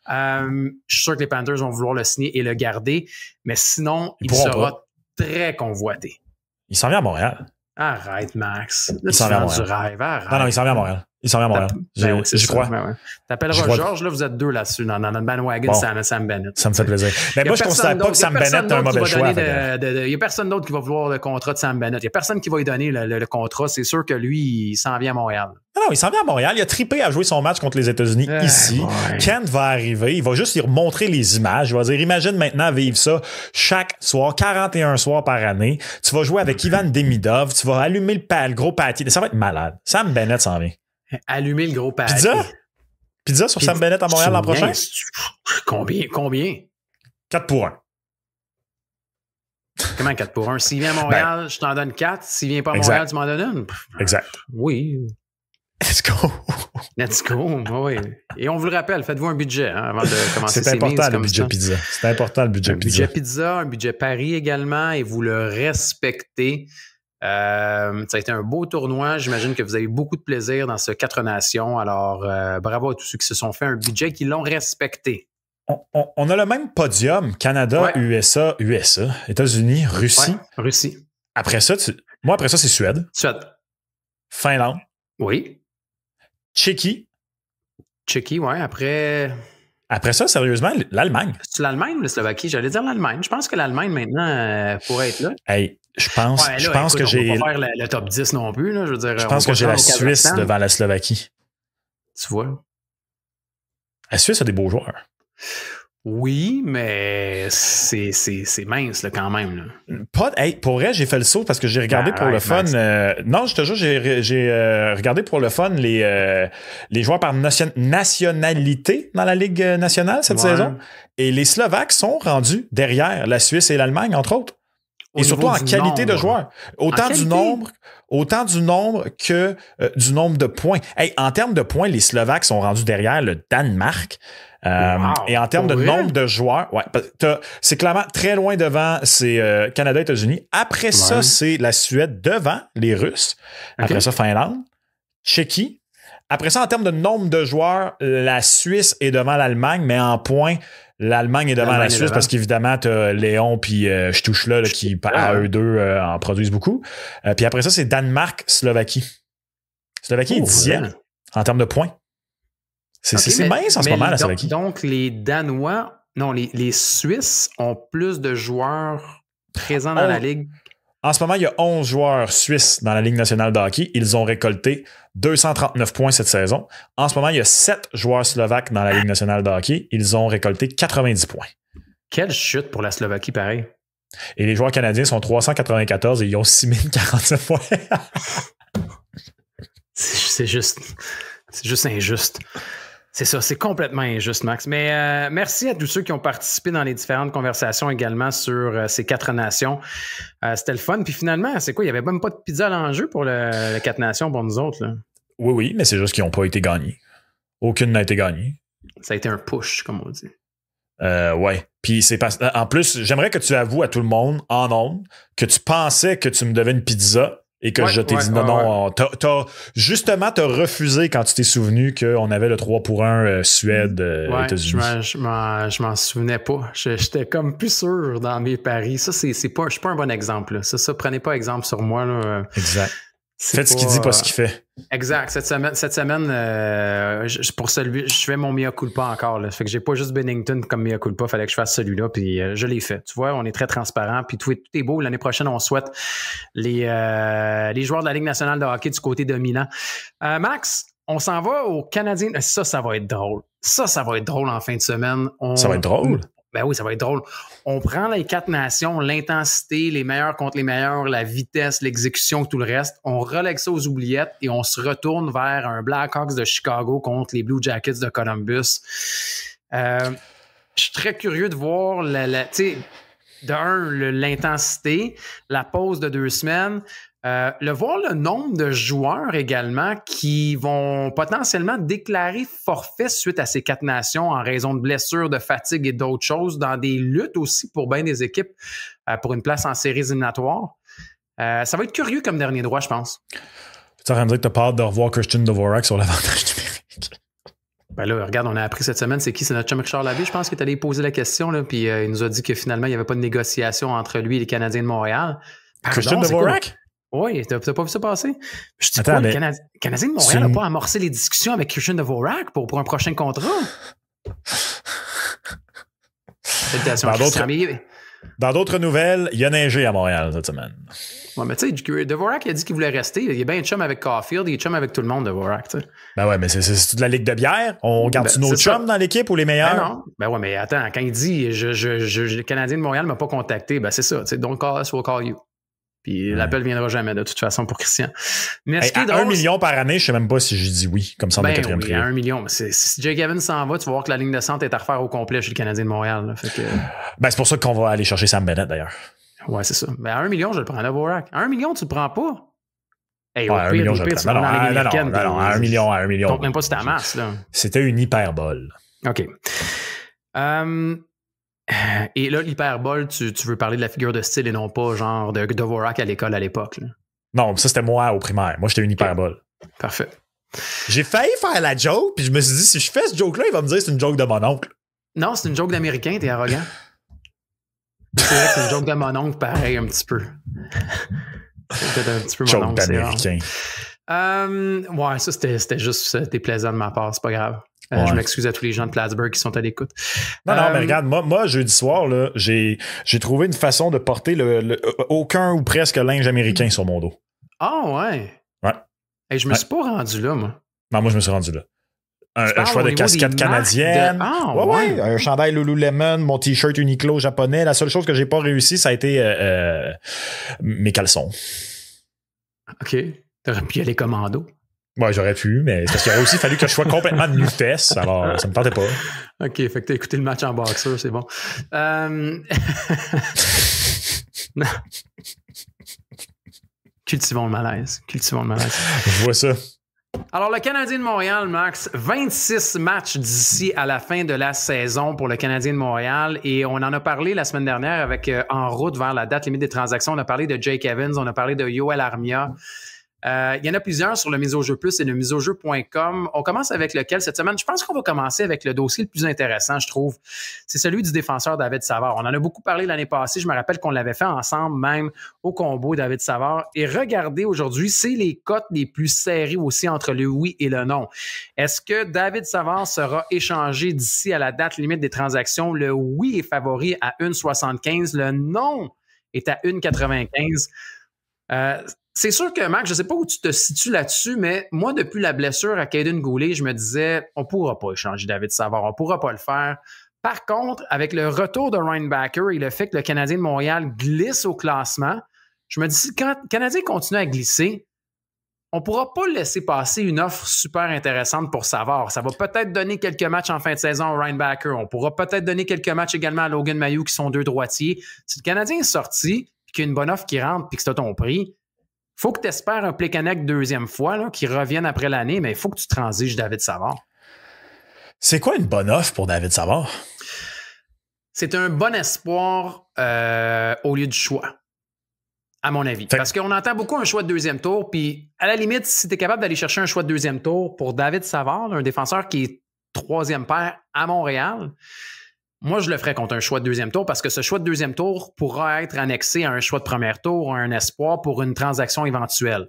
Je suis sûr que les Panthers vont vouloir le signer et le garder. Mais sinon, il sera très convoité. Il s'en vient à Montréal. Arrête, Max. Là, il s'en vient à Montréal. Du rêve. Arrête. Non, il s'en vient à Montréal. Il s'en vient à Montréal. J'y crois. Ben ouais. T'appelleras Georges, là, vous êtes 2 là-dessus, dans notre bandwagon, Sam Bennett. Ça me fait plaisir. Mais moi, je ne considère pas que Sam Bennett est un mauvais choix. Il n'y a personne d'autre qui va vouloir le contrat de Sam Bennett. Il n'y a personne qui va lui donner le contrat. C'est sûr que lui, il s'en vient à Montréal. Non, il s'en vient à Montréal. Il a trippé à jouer son match contre les États-Unis ici. Ouais. Kent va arriver. Il va juste lui montrer les images. Il va dire, imagine maintenant vivre ça chaque soir, 41 soirs par année. Tu vas jouer avec Ivan Demidov. Tu vas allumer le gros pâtier. Ça va être malade. Sam Bennett s'en vient. Allumer le gros pâtier. Pizza sur Sam Bennett à Montréal l'an prochain? Combien? 4 pour 1. Comment 4 pour 1? S'il vient à Montréal, je t'en donne 4. S'il vient pas à Montréal, tu m'en donnes 1? Exact. Oui. Let's go. Let's go. Oui. Et on vous le rappelle, faites-vous un budget avant de commencer. C'est important le budget pizza. C'est important le budget pizza. Un budget pizza, un budget Paris également, et vous le respectez. Ça a été un beau tournoi. J'imagine que vous avez eu beaucoup de plaisir dans ce 4 nations. Alors, bravo à tous ceux qui se sont fait un budget, qui l'ont respecté. On a le même podium. Canada, USA, États-Unis, Russie. Ouais, Russie. Après ça, après ça, c'est Suède. Finlande. Oui. Tchéquie, ouais. Après ça, sérieusement, l'Allemagne. C'est l'Allemagne ou la Slovaquie? J'allais dire l'Allemagne. Je pense que l'Allemagne, maintenant, pourrait être là. Hey, je pense que j'ai... On va pas faire le top 10 non plus. Là. Je veux dire, je pense que j'ai la Suisse devant la Slovaquie. Tu vois? La Suisse a des beaux joueurs. Oui, mais c'est mince là, quand même. Là. Pour vrai, j'ai fait le saut parce que j'ai regardé pour le fun. Non, je te jure, j'ai regardé pour le fun les joueurs par nationalité dans la Ligue nationale cette saison. Et les Slovaques sont rendus derrière la Suisse et l'Allemagne, entre autres. Et surtout en qualité de joueurs. Autant du nombre que du nombre de points. Hey, en termes de points, les Slovaques sont rendus derrière le Danemark. Et en termes de nombre de joueurs, c'est clairement très loin devant, c'est Canada, États-Unis. Après ça, c'est la Suède devant les Russes. Après ça, Finlande, Tchéquie. Après ça, en termes de nombre de joueurs, la Suisse est devant l'Allemagne, mais en points, l'Allemagne est devant la Suisse parce qu'évidemment, tu as Léon puis Stouchla qui, à eux deux, en produisent beaucoup. Puis après ça, c'est Danemark, Slovaquie. Slovaquie est 10e en termes de points. C'est mince en ce moment, la Slovaquie. Donc, les Danois, non, les Suisses ont plus de joueurs présents dans la Ligue. En ce moment, il y a 11 joueurs suisses dans la Ligue nationale de hockey. Ils ont récolté 239 points cette saison. En ce moment, il y a 7 joueurs slovaques dans la Ligue nationale de hockey. Ils ont récolté 90 points. Quelle chute pour la Slovaquie, pareil. Et les joueurs canadiens sont 394 et ils ont 6047 points. C'est juste injuste. C'est ça, c'est complètement injuste, Max. Mais merci à tous ceux qui ont participé dans les différentes conversations également sur ces 4 nations. C'était le fun. Puis finalement, c'est quoi? Il n'y avait même pas de pizza à l'enjeu pour les 4 nations pour nous autres. Là. Oui, mais c'est juste qu'ils n'ont pas été gagnés. Aucune n'a été gagnée. Ça a été un push, comme on dit. Ouais. Puis c'est pas. En plus, j'aimerais que tu avoues à tout le monde, en ondes, que tu pensais que tu me devais une pizza. Et que je t'ai dit non. T'as refusé quand tu t'es souvenu qu'on avait le 3 pour 1 Suède, États-Unis. Je m'en souvenais pas. J'étais comme plus sûr dans mes paris. Ça, je suis pas un bon exemple. Là. Ça, prenez pas exemple sur moi. Là. Exact. Faites ce qu'il dit, pas ce qu'il fait. Exact. Cette semaine pour celui, je fais mon mea culpa encore. Là. Fait que j'ai pas juste Bennington comme mea culpa. Fallait que je fasse celui-là, puis je l'ai fait. Tu vois, on est très transparent, puis tout est beau. L'année prochaine, on souhaite les joueurs de la Ligue nationale de hockey du côté dominant. Max, on s'en va aux Canadiens. Ça va être drôle. Ça va être drôle en fin de semaine. Ça va être drôle? Ben oui, ça va être drôle. On prend les 4 nations, l'intensité, les meilleurs contre les meilleurs, la vitesse, l'exécution, tout le reste. On relègue ça aux oubliettes et on se retourne vers un Blackhawks de Chicago contre les Blue Jackets de Columbus. Je suis très curieux de voir l'intensité, la pause de 2 semaines. Le voir le nombre de joueurs également qui vont potentiellement déclarer forfait suite à ces 4 nations en raison de blessures, de fatigue et d'autres choses, dans des luttes aussi pour bien des équipes pour une place en séries éliminatoires. Ça va être curieux comme dernier droit, je pense. Tu es en train de dire que tu as peur de revoir Christian Dvorak sur l'avantage numérique? Ben là, regarde, on a appris cette semaine, c'est qui? C'est notre chum Richard Labbé, je pense, qui est allé poser la question, là, puis il nous a dit que finalement, il n'y avait pas de négociation entre lui et les Canadiens de Montréal. Christian Dvorak? Oui, t'as pas vu ça passer? Je dis Attends, quoi, mais le Canadien de Montréal n'a pas amorcé les discussions avec Christian Dvorak pour un prochain contrat? Félicitations, dans d'autres nouvelles, il y a neigé à Montréal cette semaine. Ouais, mais tu sais, Dvorak a dit qu'il voulait rester. Il est bien chum avec Caulfield, il est chum avec tout le monde, Dvorak, tu sais. Ben ouais, mais c'est toute la ligue de bière. On garde-tu nos chums dans l'équipe ou les meilleurs? Ben non. Ben ouais, mais attends, quand il dit le Canadien de Montréal ne m'a pas contacté, ben c'est ça. Tu sais, don't call us, we'll call you. Puis l'appel ne viendra jamais, de toute façon, pour Christian. Mais à 1 million par année, je ne sais même pas si je dis oui, comme ça, en quatrième trio. À 1 million. Mais si Jake Evans s'en va, tu vas voir que la ligne de centre est à refaire au complet chez le Canadien de Montréal. Là. Fait que... Ben, c'est pour ça qu'on va aller chercher Sam Bennett, d'ailleurs. Ouais, c'est ça. Ben, à 1 million, je le prends à Dvorak. À 1 million, tu le prends pas? Hey, ouais, 1 million, je le prends. Non, à 1 million, à 1 million. Compte même pas sur ta masse, là. C'était une hyperbole. OK. Et là, l'hyperbole, tu veux parler de la figure de style et non pas genre de Dvorak à l'école à l'époque. Là. Non, ça c'était moi au primaire. Moi, j'étais une hyperbole. Parfait. J'ai failli faire la joke, puis je me suis dit, si je fais ce joke-là, il va me dire que c'est une joke de mon oncle. Non, c'est une joke d'Américain, t'es arrogant. C'est vrai que c'est une joke de mon oncle, pareil, un petit peu. C'est peut-être un petit peu mon joke oncle. Joke d'Américain. Ouais, ça c'était juste déplaisant de ma part, c'est pas grave. Ouais. Je m'excuse à tous les gens de Plattsburgh qui sont à l'écoute. Non, mais regarde, moi, jeudi soir, là, j'ai trouvé une façon de porter aucun ou presque linge américain sur mon dos. Ah ouais? Ouais. Et je me suis pas rendu là, moi. Non, moi, je me suis rendu là. Un choix de casquette canadienne. Ouais. Un chandail Lululemon, mon t-shirt Uniqlo japonais. La seule chose que j'ai pas réussi, ça a été mes caleçons. OK. T'aurais pu y aller commando. Ouais, j'aurais pu, mais c'est parce qu'il aurait aussi fallu que je sois complètement nu-fesse, alors ça me tentait pas. OK, fait que t'as écouté le match en boxeur, c'est bon. Non. Cultivons le malaise. Je vois ça. Alors, le Canadien de Montréal, Max, 26 matchs d'ici à la fin de la saison pour le Canadien de Montréal. Et on en a parlé la semaine dernière avec en route vers la date limite des transactions. On a parlé de Jake Evans, on a parlé de Yoel Armia. Il y en a plusieurs sur le Mise au jeu plus et le miseaujeu.com. On commence avec lequel cette semaine? Je pense qu'on va commencer avec le dossier le plus intéressant, je trouve. C'est celui du défenseur David Savard. On en a beaucoup parlé l'année passée. Je me rappelle qu'on l'avait fait ensemble même au combo David Savard. Et regardez aujourd'hui, c'est les cotes les plus serrées aussi entre le oui et le non. Est-ce que David Savard sera échangé d'ici à la date limite des transactions? Le oui est favori à 1,75. Le non est à 1,95. C'est sûr que, Marc, je ne sais pas où tu te situes là-dessus, mais moi, depuis la blessure à Caden Goulet, je me disais, on ne pourra pas échanger David Savard, on ne pourra pas le faire. Par contre, avec le retour de Ryan Backer et le fait que le Canadien de Montréal glisse au classement, je me dis, si le Canadien continue à glisser, on ne pourra pas laisser passer une offre super intéressante pour Savard. Ça va peut-être donner quelques matchs en fin de saison à Ryan Backer. On pourra peut-être donner quelques matchs également à Logan Mailloux, qui sont 2 droitiers. Si le Canadien est sorti, puis qu'il y a une bonne offre qui rentre, puis que c'est ton prix, faut que tu espères un Plekanec deuxième fois, là, qui revienne après l'année, mais il faut que tu transiges David Savard. C'est quoi une bonne offre pour David Savard? C'est un bon espoir au lieu du choix, à mon avis. Parce qu'on entend beaucoup un choix de deuxième tour, puis à la limite, si tu es capable d'aller chercher un choix de deuxième tour pour David Savard, un défenseur qui est 3e paire à Montréal, moi, je le ferais contre un choix de deuxième tour parce que ce choix de deuxième tour pourra être annexé à un choix de premier tour, à un espoir pour une transaction éventuelle.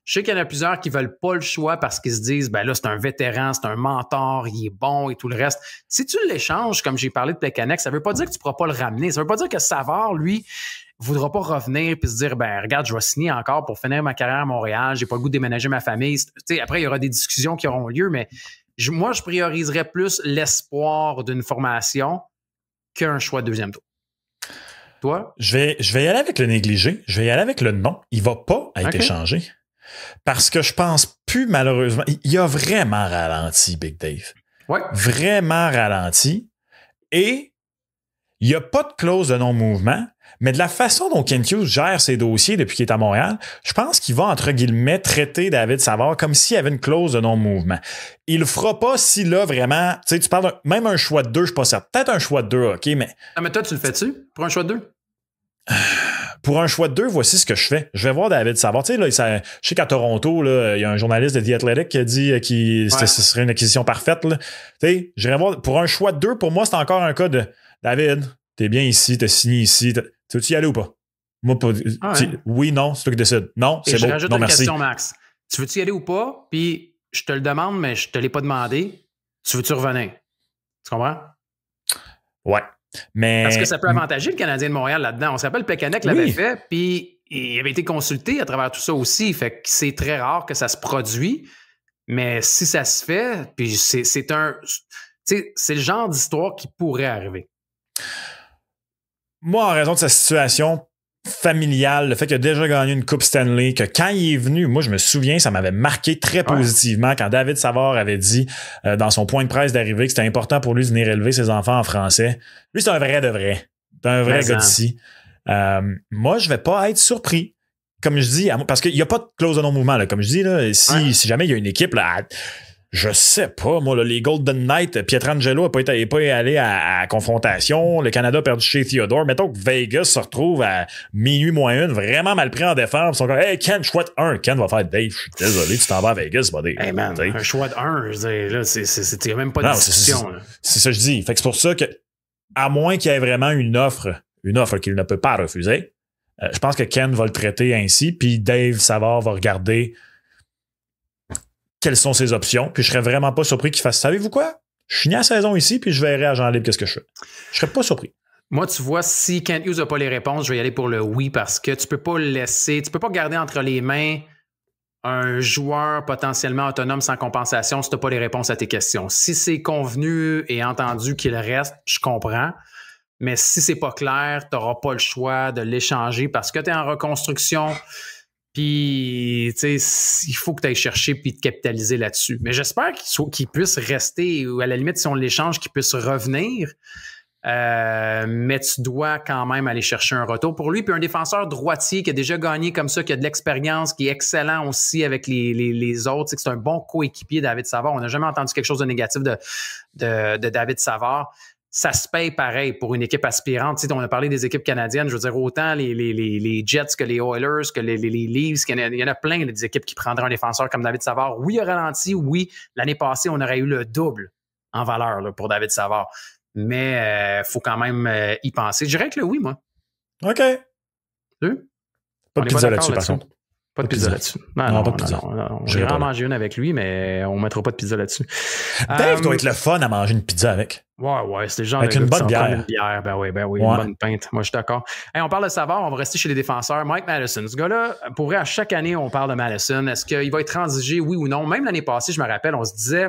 Je sais qu'il y en a plusieurs qui ne veulent pas le choix parce qu'ils se disent, ben là, c'est un vétéran, c'est un mentor, il est bon et tout le reste. Si tu l'échanges, comme j'ai parlé de Plekanec, ça ne veut pas dire que tu ne pourras pas le ramener. Ça ne veut pas dire que Savard, lui, ne voudra pas revenir et se dire, ben regarde, je vais signer encore pour finir ma carrière à Montréal, j'ai pas le goût de déménager ma famille. Après, il y aura des discussions qui auront lieu, mais moi, je prioriserais plus l'espoir d'une formation qu'un choix de deuxième tour. Toi? Je vais y aller avec le négligé. Je vais y aller avec le non. Il va pas être échangé. Parce que je pense plus, malheureusement, il a vraiment ralenti, Big Dave. Ouais. Vraiment ralenti. Et il n'y a pas de clause de non-mouvement. Mais de la façon dont Kent Hughes gère ses dossiers depuis qu'il est à Montréal, je pense qu'il va, entre guillemets, traiter David Savard comme s'il y avait une clause de non-mouvement. Il le fera pas si là, vraiment, tu sais, tu parles même un choix de 2, je suis pas certain. Peut-être un choix de 2, OK, mais... Ah, mais toi, tu le fais-tu pour un choix de 2? Pour un choix de 2, voici ce que je fais. Je vais voir David Savard. Tu sais, là, je sais qu'à Toronto, là, il y a un journaliste de The Athletic qui a dit que ce serait une acquisition parfaite. Là. Tu sais, j'irai voir. Pour un choix de 2, pour moi, c'est encore un cas de David, t'es bien ici, t'as signé ici. Tu veux-tu y aller ou pas? Moi, pas. Oui, non, c'est toi qui décides. Non, c'est bon. Je rajoute non, une merci. question, Max. Tu veux-tu y aller ou pas? Puis je te le demande, mais je te l'ai pas demandé. Tu veux-tu revenir? Tu comprends? Ouais. Mais... Parce que ça peut avantager le Canadien de Montréal là-dedans. On se rappelle, Plekanec l'avait fait, puis il avait été consulté à travers tout ça aussi. Fait que c'est très rare que ça se produit. Mais si ça se fait, puis c'est le genre d'histoire qui pourrait arriver. Moi, en raison de sa situation familiale, le fait qu'il a déjà gagné une Coupe Stanley, que quand il est venu, moi, je me souviens, ça m'avait marqué très positivement quand David Savard avait dit dans son point de presse d'arrivée que c'était important pour lui de venir élever ses enfants en français. Lui, c'est un vrai de vrai. C'est un vrai gars d'ici. Moi, je vais pas être surpris. Comme je dis, parce qu'il n'y a pas de clause de non-mouvement, là. Comme je dis, là, si jamais il y a une équipe, là, je sais pas, moi, là, les Golden Knights, Pietrangelo n'a pas allé à confrontation. Le Canada a perdu chez Theodore. Mettons que Vegas se retrouve à minuit moins une, vraiment mal pris en défense. Ils sont comme, hey, Ken, choix de 1. Ken va faire Dave, je suis désolé, tu t'en vas à Vegas, buddy. Hey man, un choix de 1, je veux dire, là, il n'y a même pas de discussion. C'est ça que je dis. Fait que c'est pour ça que, à moins qu'il y ait vraiment une offre qu'il ne peut pas refuser, je pense que Ken va le traiter ainsi, puis Dave Savard va regarder quelles sont ses options, puis je serais vraiment pas surpris qu'il fasse, savez-vous quoi? Je finis la saison ici, puis je verrai à Jean Libre qu'est-ce que je fais. Je serais pas surpris. Moi, tu vois, si Kent Hughes n'a pas les réponses, je vais y aller pour le oui, parce que tu peux pas le laisser, tu peux pas garder entre les mains un joueur potentiellement autonome sans compensation si tu n'as pas les réponses à tes questions. Si c'est convenu et entendu qu'il reste, je comprends. Mais si c'est pas clair, tu n'auras pas le choix de l'échanger parce que tu es en reconstruction. Puis, tu sais, il faut que tu ailles chercher puis te capitaliser là-dessus. Mais j'espère qu'il puisse rester, ou à la limite, si on l'échange, qu'il puisse revenir. Mais tu dois quand même aller chercher un retour pour lui. Puis un défenseur droitier qui a déjà gagné comme ça, qui a de l'expérience, qui est excellent aussi avec les autres. C'est un bon coéquipier, David Savard. On n'a jamais entendu quelque chose de négatif de David Savard. Ça se paye pareil pour une équipe aspirante. Tu sais, on a parlé des équipes canadiennes. Je veux dire, autant les Jets que les Oilers, que les Leafs, il y en a plein des équipes qui prendraient un défenseur comme David Savard. Oui, il a ralenti. Oui, l'année passée, on aurait eu le double en valeur là, pour David Savard. Mais faut quand même y penser. Je dirais que le oui, moi. OK. Pas de pizza là-dessus, par contre. Pas de pizza là-dessus. Non, pas de pizza. Non. J'ai vraiment mangé une avec lui, mais on ne mettra pas de pizza là-dessus. Dave doit être le fun à manger une pizza avec. Ouais, c'est le genre avec de une bonne bière. Une bière. Ben oui, une bonne pinte. Moi, je suis d'accord. Hey, on parle de Savard, on va rester chez les défenseurs. Mike Matheson, ce gars-là, pour vrai, à chaque année, on parle de Matheson. Est-ce qu'il va être transigé, oui ou non? Même l'année passée, je me rappelle, on se disait...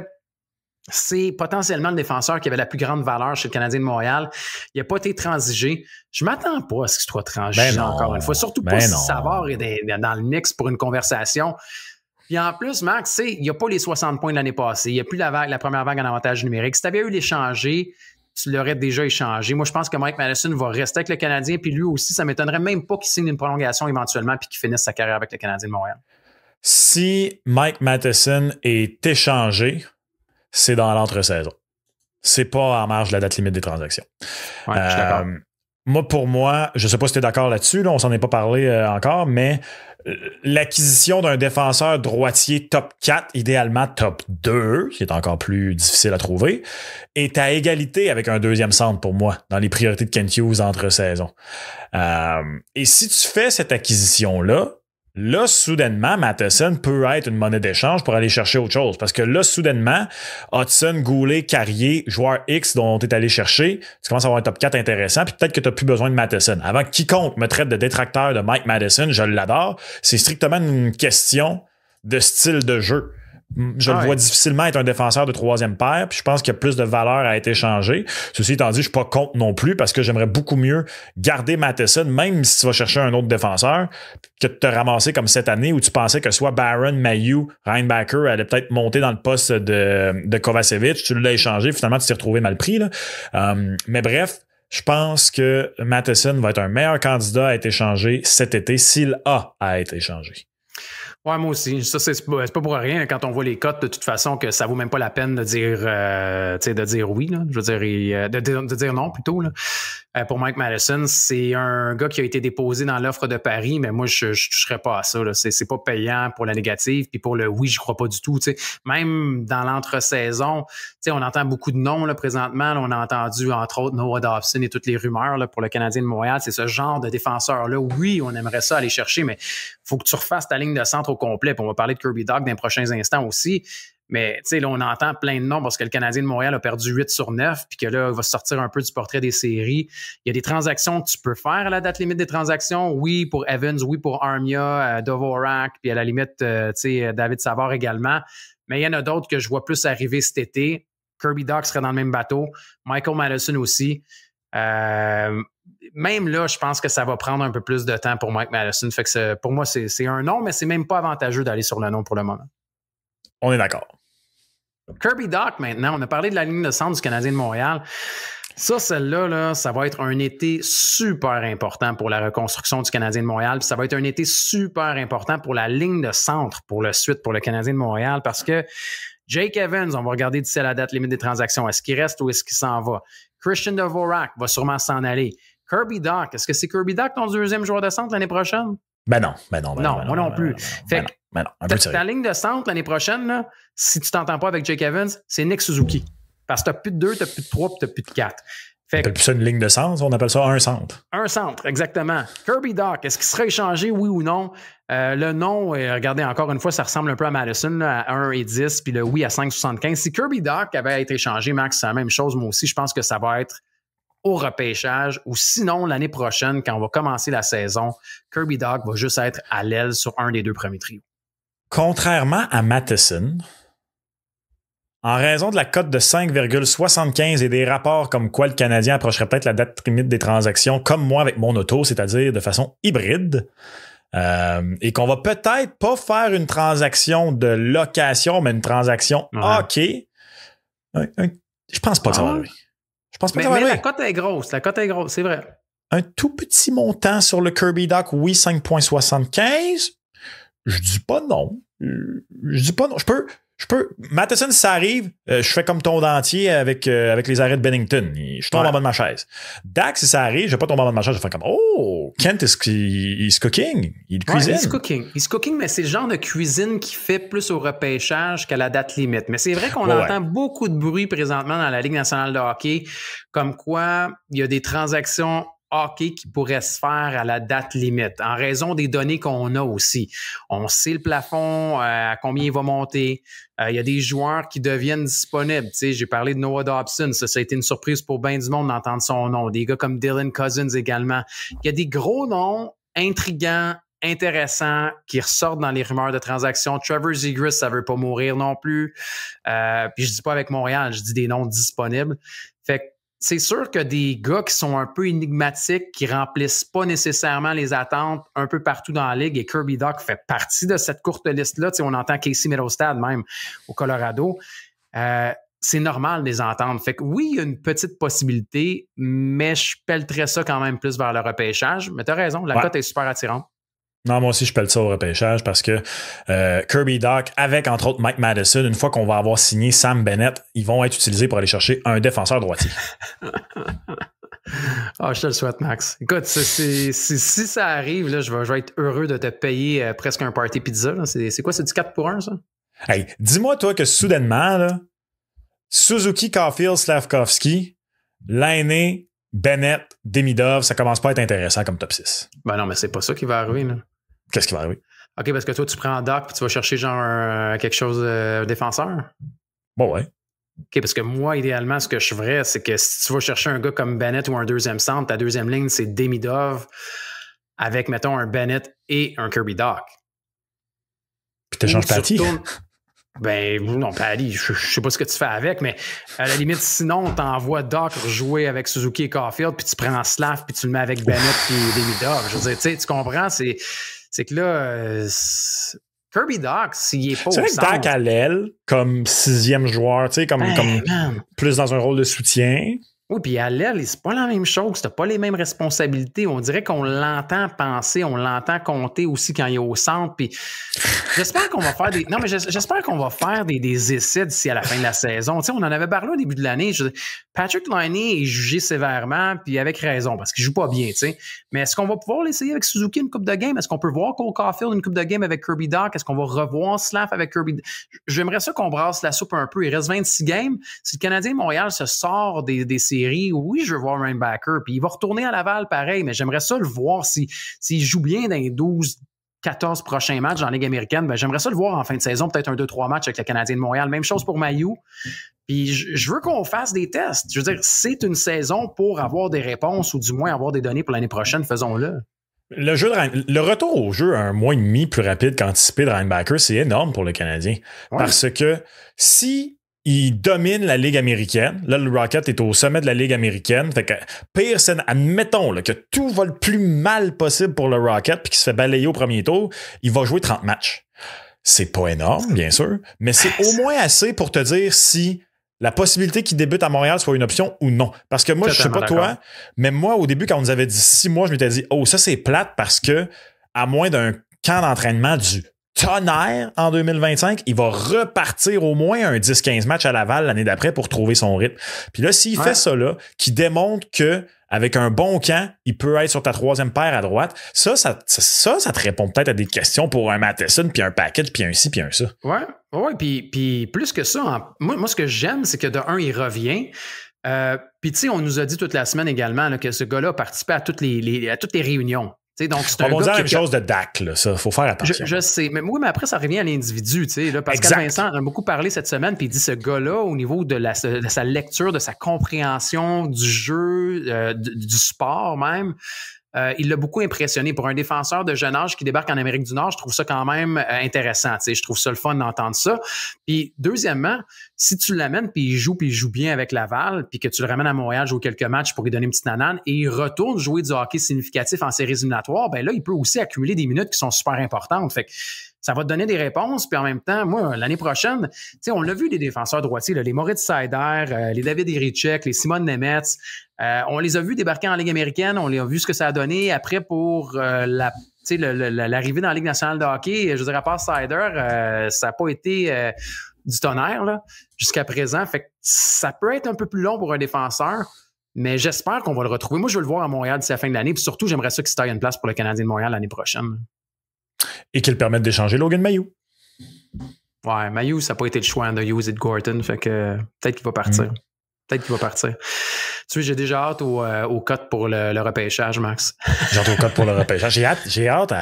C'est potentiellement le défenseur qui avait la plus grande valeur chez le Canadien de Montréal. Il n'a pas été transigé. Je ne m'attends pas à ce qu'il soit transigé encore une fois. Surtout pas si Savard est dans le mix pour une conversation. Puis en plus, Max, il n'y a pas les 60 points de l'année passée. Il n'y a plus la première vague en avantage numérique. Si tu avais eu l'échanger, tu l'aurais déjà échangé. Moi, je pense que Mike Matheson va rester avec le Canadien. Puis lui aussi, ça ne m'étonnerait même pas qu'il signe une prolongation éventuellement puis qu'il finisse sa carrière avec le Canadien de Montréal. Si Mike Matheson est échangé, c'est dans l'entre-saison. C'est pas en marge de la date limite des transactions. Ouais, je suis d'accord. Pour moi, je sais pas si tu es d'accord là-dessus, là, on s'en est pas parlé encore, mais l'acquisition d'un défenseur droitier top 4, idéalement top 2, qui est encore plus difficile à trouver, est à égalité avec un deuxième centre pour moi, dans les priorités de Kent Hughes entre saisons. Et si tu fais cette acquisition-là, là, soudainement, Matheson peut être une monnaie d'échange pour aller chercher autre chose. Parce que là, soudainement, Hudson, Goulet, Carrier, joueur X dont tu es allé chercher, tu commences à avoir un top 4 intéressant, puis peut-être que tu n'as plus besoin de Matheson. Avant que quiconque me traite de détracteur de Mike Matheson, je l'adore. C'est strictement une question de style de jeu. Je le vois difficilement être un défenseur de troisième paire, puis je pense qu'il y a plus de valeur à être échangé. Ceci étant dit, je suis pas contre non plus parce que j'aimerais beaucoup mieux garder Matheson, même si tu vas chercher un autre défenseur, que de te ramasser comme cette année où tu pensais que soit Barron, Mailloux, Reinbacher allait peut-être monter dans le poste de Kovacevic. Tu l'as échangé, finalement tu t'es retrouvé mal pris. Là. Mais bref, je pense que Matheson va être un meilleur candidat à être échangé cet été s'il a à être échangé. Ouais, moi aussi. Ça, c'est pas pour rien quand on voit les cotes, de toute façon, que ça vaut même pas la peine de dire oui. Là. Je veux dire, de dire non plutôt. Là. Pour Mike Matheson, c'est un gars qui a été déposé dans l'offre de Paris, mais moi, je toucherais pas à ça. Là. C'est pas payant pour la négative, puis pour le oui, je crois pas du tout. T'sais. Même dans l'entre-saison, on entend beaucoup de noms là, présentement. Là, on a entendu, entre autres, Noah Dobson et toutes les rumeurs là, pour le Canadien de Montréal. C'est ce genre de défenseur-là. Oui, on aimerait ça aller chercher, mais faut que tu refasses ta ligne de centre au complet. Puis on va parler de Kirby Dach dans les prochains instants aussi. Mais tu sais, là, on entend plein de noms parce que le Canadien de Montréal a perdu 8 sur 9 puis que là, il va sortir un peu du portrait des séries. Il y a des transactions que tu peux faire à la date limite des transactions. Oui, pour Evans, oui, pour Armia, Dvorak, puis à la limite, tu sais, David Savard également. Mais il y en a d'autres que je vois plus arriver cet été. Kirby Dach serait dans le même bateau. Michael Matheson aussi. Même là, je pense que ça va prendre un peu plus de temps pour Mike Matheson. Fait que pour moi, c'est un nom, mais c'est même pas avantageux d'aller sur le nom pour le moment. On est d'accord. Kirby Dach, maintenant, on a parlé de la ligne de centre du Canadien de Montréal. Ça, celle-là, là, ça va être un été super important pour la reconstruction du Canadien de Montréal. Puis ça va être un été super important pour la ligne de centre pour le suite pour le Canadien de Montréal parce que Jake Evans, on va regarder d'ici à la date limite des transactions. Est-ce qu'il reste ou est-ce qu'il s'en va? Christian Dvorak va sûrement s'en aller. Kirby Dach, est-ce que c'est Kirby Dach ton deuxième joueur de centre l'année prochaine? Non, moi non plus. Fait que ta ligne de centre l'année prochaine, là, si tu t'entends pas avec Jake Evans, c'est Nick Suzuki. Parce que t'as plus de 2, t'as plus de 3, puis t'as plus de 4. On appelle plus ça une ligne de centre, on appelle ça un centre. Un centre, exactement. Kirby Dach, est-ce qu'il sera échangé, oui ou non? Le non, regardez, encore une fois, ça ressemble un peu à Madison, là, à 1,10, puis le oui à 5,75. Si Kirby Dach avait à être échangé, Max, c'est la même chose. Moi aussi, je pense que ça va être au repêchage ou sinon l'année prochaine, quand on va commencer la saison, Kirby Dach va juste être à l'aile sur un des deux premiers trios. Contrairement à Matheson, en raison de la cote de 5,75 et des rapports comme quoi le Canadien approcherait peut-être la date limite des transactions, comme moi avec mon auto, c'est-à-dire de façon hybride, et qu'on va peut-être pas faire une transaction de location, mais une transaction hockey, je pense pas que ça va arriver. Je pense pas que ça va arriver. Mais la cote est grosse, c'est vrai. Un tout petit montant sur le Kirby Dach, oui, 5,75. Je dis pas non. Je peux. Matheson, si ça arrive, je fais comme ton dentier avec les arrêts de Bennington. Je tombe en bas de ma chaise. Dach, si ça arrive, je vais pas tomber en bas de ma chaise. Je vais faire comme, oh, Kent is cooking. Il cuisine. He's cooking, mais c'est le genre de cuisine qui fait plus au repêchage qu'à la date limite. Mais c'est vrai qu'on entend beaucoup de bruit présentement dans la Ligue nationale de hockey, comme quoi il y a des transactions hockey qui pourrait se faire à la date limite, en raison des données qu'on a aussi. On sait le plafond, à combien il va monter. Il y a des joueurs qui deviennent disponibles. Tu sais, j'ai parlé de Noah Dobson. Ça a été une surprise pour bien du monde d'entendre son nom. Des gars comme Dylan Cousins également. Il y a des gros noms intrigants, intéressants, qui ressortent dans les rumeurs de transactions. Trevor Zegras, ça veut pas mourir non plus. Puis je dis pas avec Montréal, je dis des noms disponibles. Fait que c'est sûr que des gars qui sont un peu énigmatiques, qui remplissent pas nécessairement les attentes un peu partout dans la ligue, et Kirby Dach fait partie de cette courte liste-là. Tu sais, on entend Casey Middlestad même au Colorado. C'est normal de les entendre. Fait que oui, il y a une petite possibilité, mais je pelleterais ça quand même plus vers le repêchage. Mais tu as raison, la cote est super attirante. Non, moi aussi, je pèle ça au repêchage parce que Kirby Dach, avec entre autres Mike Matheson, une fois qu'on va avoir signé Sam Bennett, ils vont être utilisés pour aller chercher un défenseur droitier. Je te le souhaite, Max. Écoute, si ça arrive, là, je vais être heureux de te payer presque un party pizza. Là. C'est quoi, c'est du 4 pour 1, ça? Hey, dis-moi, toi, que soudainement, là, Suzuki, Caulfield, Slavkovski, Laine, Bennett, Demidov, ça commence pas à être intéressant comme top 6. Ben non, mais c'est pas ça qui va arriver, là. Qu'est-ce qui va arriver? OK, parce que toi, tu prends Dach puis tu vas chercher genre quelque chose de défenseur? Bon, ouais. OK, parce que moi, idéalement, ce que je ferais, c'est que si tu vas chercher un gars comme Bennett ou un deuxième centre, ta deuxième ligne, c'est Demidov avec, mettons, un Bennett et un Kirby Dach. Puis t'échanges Patty? Ben non, Patty, je sais pas ce que tu fais avec, mais à la limite, sinon, t'envoies Dach jouer avec Suzuki et Caulfield, puis tu prends Slav, puis tu le mets avec Bennett et Demidov. Je veux dire, tu comprends? C'est que là, Kirby Dach, s'il est pas au centre... C'est vrai que Dach à l'aile, comme 6e joueur, tu sais, comme plus dans un rôle de soutien. Oui, puis à l'aile, c'est pas la même chose. T'as pas les mêmes responsabilités. On dirait qu'on l'entend penser, on l'entend compter aussi quand il est au centre. Puis j'espère qu'on va faire des. Non, mais j'espère qu'on va faire des essais d'ici à la fin de la saison. Tu sais, on en avait parlé au début de l'année. Patrick Laine est jugé sévèrement, puis avec raison, parce qu'il joue pas bien, tu sais. Mais est-ce qu'on va pouvoir l'essayer avec Suzuki une coupe de game? Est-ce qu'on peut voir Cole Caulfield une coupe de game avec Kirby Dach? Est-ce qu'on va revoir Slav avec Kirby? J'aimerais ça qu'on brasse la soupe un peu. Il reste 26 games. Si le Canadien de Montréal se sort des séries, oui, je veux voir Ryan Backer. Puis il va retourner à Laval pareil, mais j'aimerais ça le voir s'il joue bien dans les 12-14 prochains matchs dans la Ligue américaine. Ben, j'aimerais ça le voir en fin de saison, peut-être un 2-3 matchs avec le Canadien de Montréal. Même chose pour Mailloux. Puis je veux qu'on fasse des tests. Je veux dire, c'est une saison pour avoir des réponses ou du moins avoir des données pour l'année prochaine. Faisons-le. Le retour au jeu un mois et demi plus rapide qu'anticipé de Ryan Backer, c'est énorme pour le Canadien. Ouais. Parce que si il domine la Ligue américaine, là, le Rocket est au sommet de la Ligue américaine, fait que pire, admettons là, que tout va le plus mal possible pour le Rocket puis qu'il se fait balayer au premier tour, il va jouer 30 matchs. C'est pas énorme, bien sûr, mais c'est au moins assez pour te dire si la possibilité qu'il débute à Montréal soit une option ou non. Parce que moi, je sais pas toi, mais moi, au début, quand on nous avait dit 6 mois, je m'étais dit, oh, ça, c'est plate parce que, à moins d'un camp d'entraînement du tonnerre en 2025, il va repartir au moins un 10-15 matchs à Laval l'année d'après pour trouver son rythme. Puis là, s'il fait ça là, qui démontre que avec un bon camp, il peut être sur ta troisième paire à droite, ça te répond peut-être à des questions pour un Matheson, puis un package, puis un ci, puis un ça. Ouais, puis plus que ça, moi, ce que j'aime, c'est que de un, il revient. Puis tu sais, on nous a dit toute la semaine également là, que ce gars-là a participé à toutes les réunions. Donc, c'est on va dire la même chose de Dak, là, ça, faut faire attention. Je sais, mais oui, mais après, ça revient à l'individu, tu sais. Pascal Vincent en a beaucoup parlé cette semaine, puis il dit ce gars-là, au niveau de sa lecture, de sa compréhension du jeu, du sport même, il l'a beaucoup impressionné. Pour un défenseur de jeune âge qui débarque en Amérique du Nord, je trouve ça quand même intéressant. Tu sais, je trouve ça le fun d'entendre ça. Puis deuxièmement, si tu l'amènes puis il joue bien avec Laval, puis que tu le ramènes à Montréal jouer quelques matchs pour lui donner une petite nanane et il retourne jouer du hockey significatif en séries éliminatoires, ben là, il peut aussi accumuler des minutes qui sont super importantes. Fait que ça va te donner des réponses. Puis en même temps, moi, l'année prochaine, tu sais, on l'a vu, les défenseurs droitiers, là, les Moritz Seider, les David Irichek, les Simon Nemetz, on les a vus débarquer en Ligue américaine, on les a vu ce que ça a donné. Après, pour l'arrivée dans la Ligue nationale de hockey, je veux dire, à part Seider, ça n'a pas été du tonnerre là, jusqu'à présent. Fait que ça peut être un peu plus long pour un défenseur, mais j'espère qu'on va le retrouver. Moi, je veux le voir à Montréal d'ici la fin de l'année. Puis surtout, j'aimerais ça qu'il se taille une place pour le Canadien de Montréal l'année prochaine. Et qu'il permette d'échanger Logan Mailloux. Ouais, Mailloux, ça n'a pas été le choix de Hughes et de Gorton. Fait que peut-être qu'il va partir. Peut-être qu'il va partir. Tu sais, j'ai déjà hâte au cut pour le repêchage, Max. J'ai hâte au cut pour le repêchage. J'ai hâte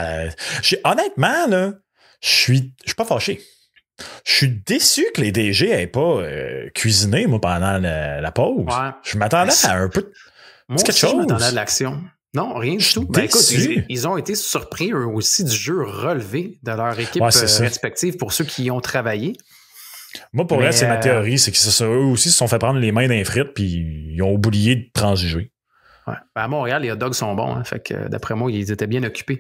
honnêtement, là, je suis pas fâché. Je suis déçu que les DG n'aient pas cuisiné, moi, pendant la pause. Ouais. Je m'attendais à un peu... Moi aussi, je m'attendais à de l'action. Non, rien du tout. Ben, écoute, ils ont été surpris, eux aussi, du jeu relevé de leur équipe respective pour ceux qui y ont travaillé. Moi, pour vrai, c'est ma théorie, c'est qu'eux aussi se sont fait prendre les mains d'un frite puis ils ont oublié de transiger. Ouais. Ben, à Montréal, les hot dogs sont bons. Hein, fait que, d'après moi, ils étaient bien occupés.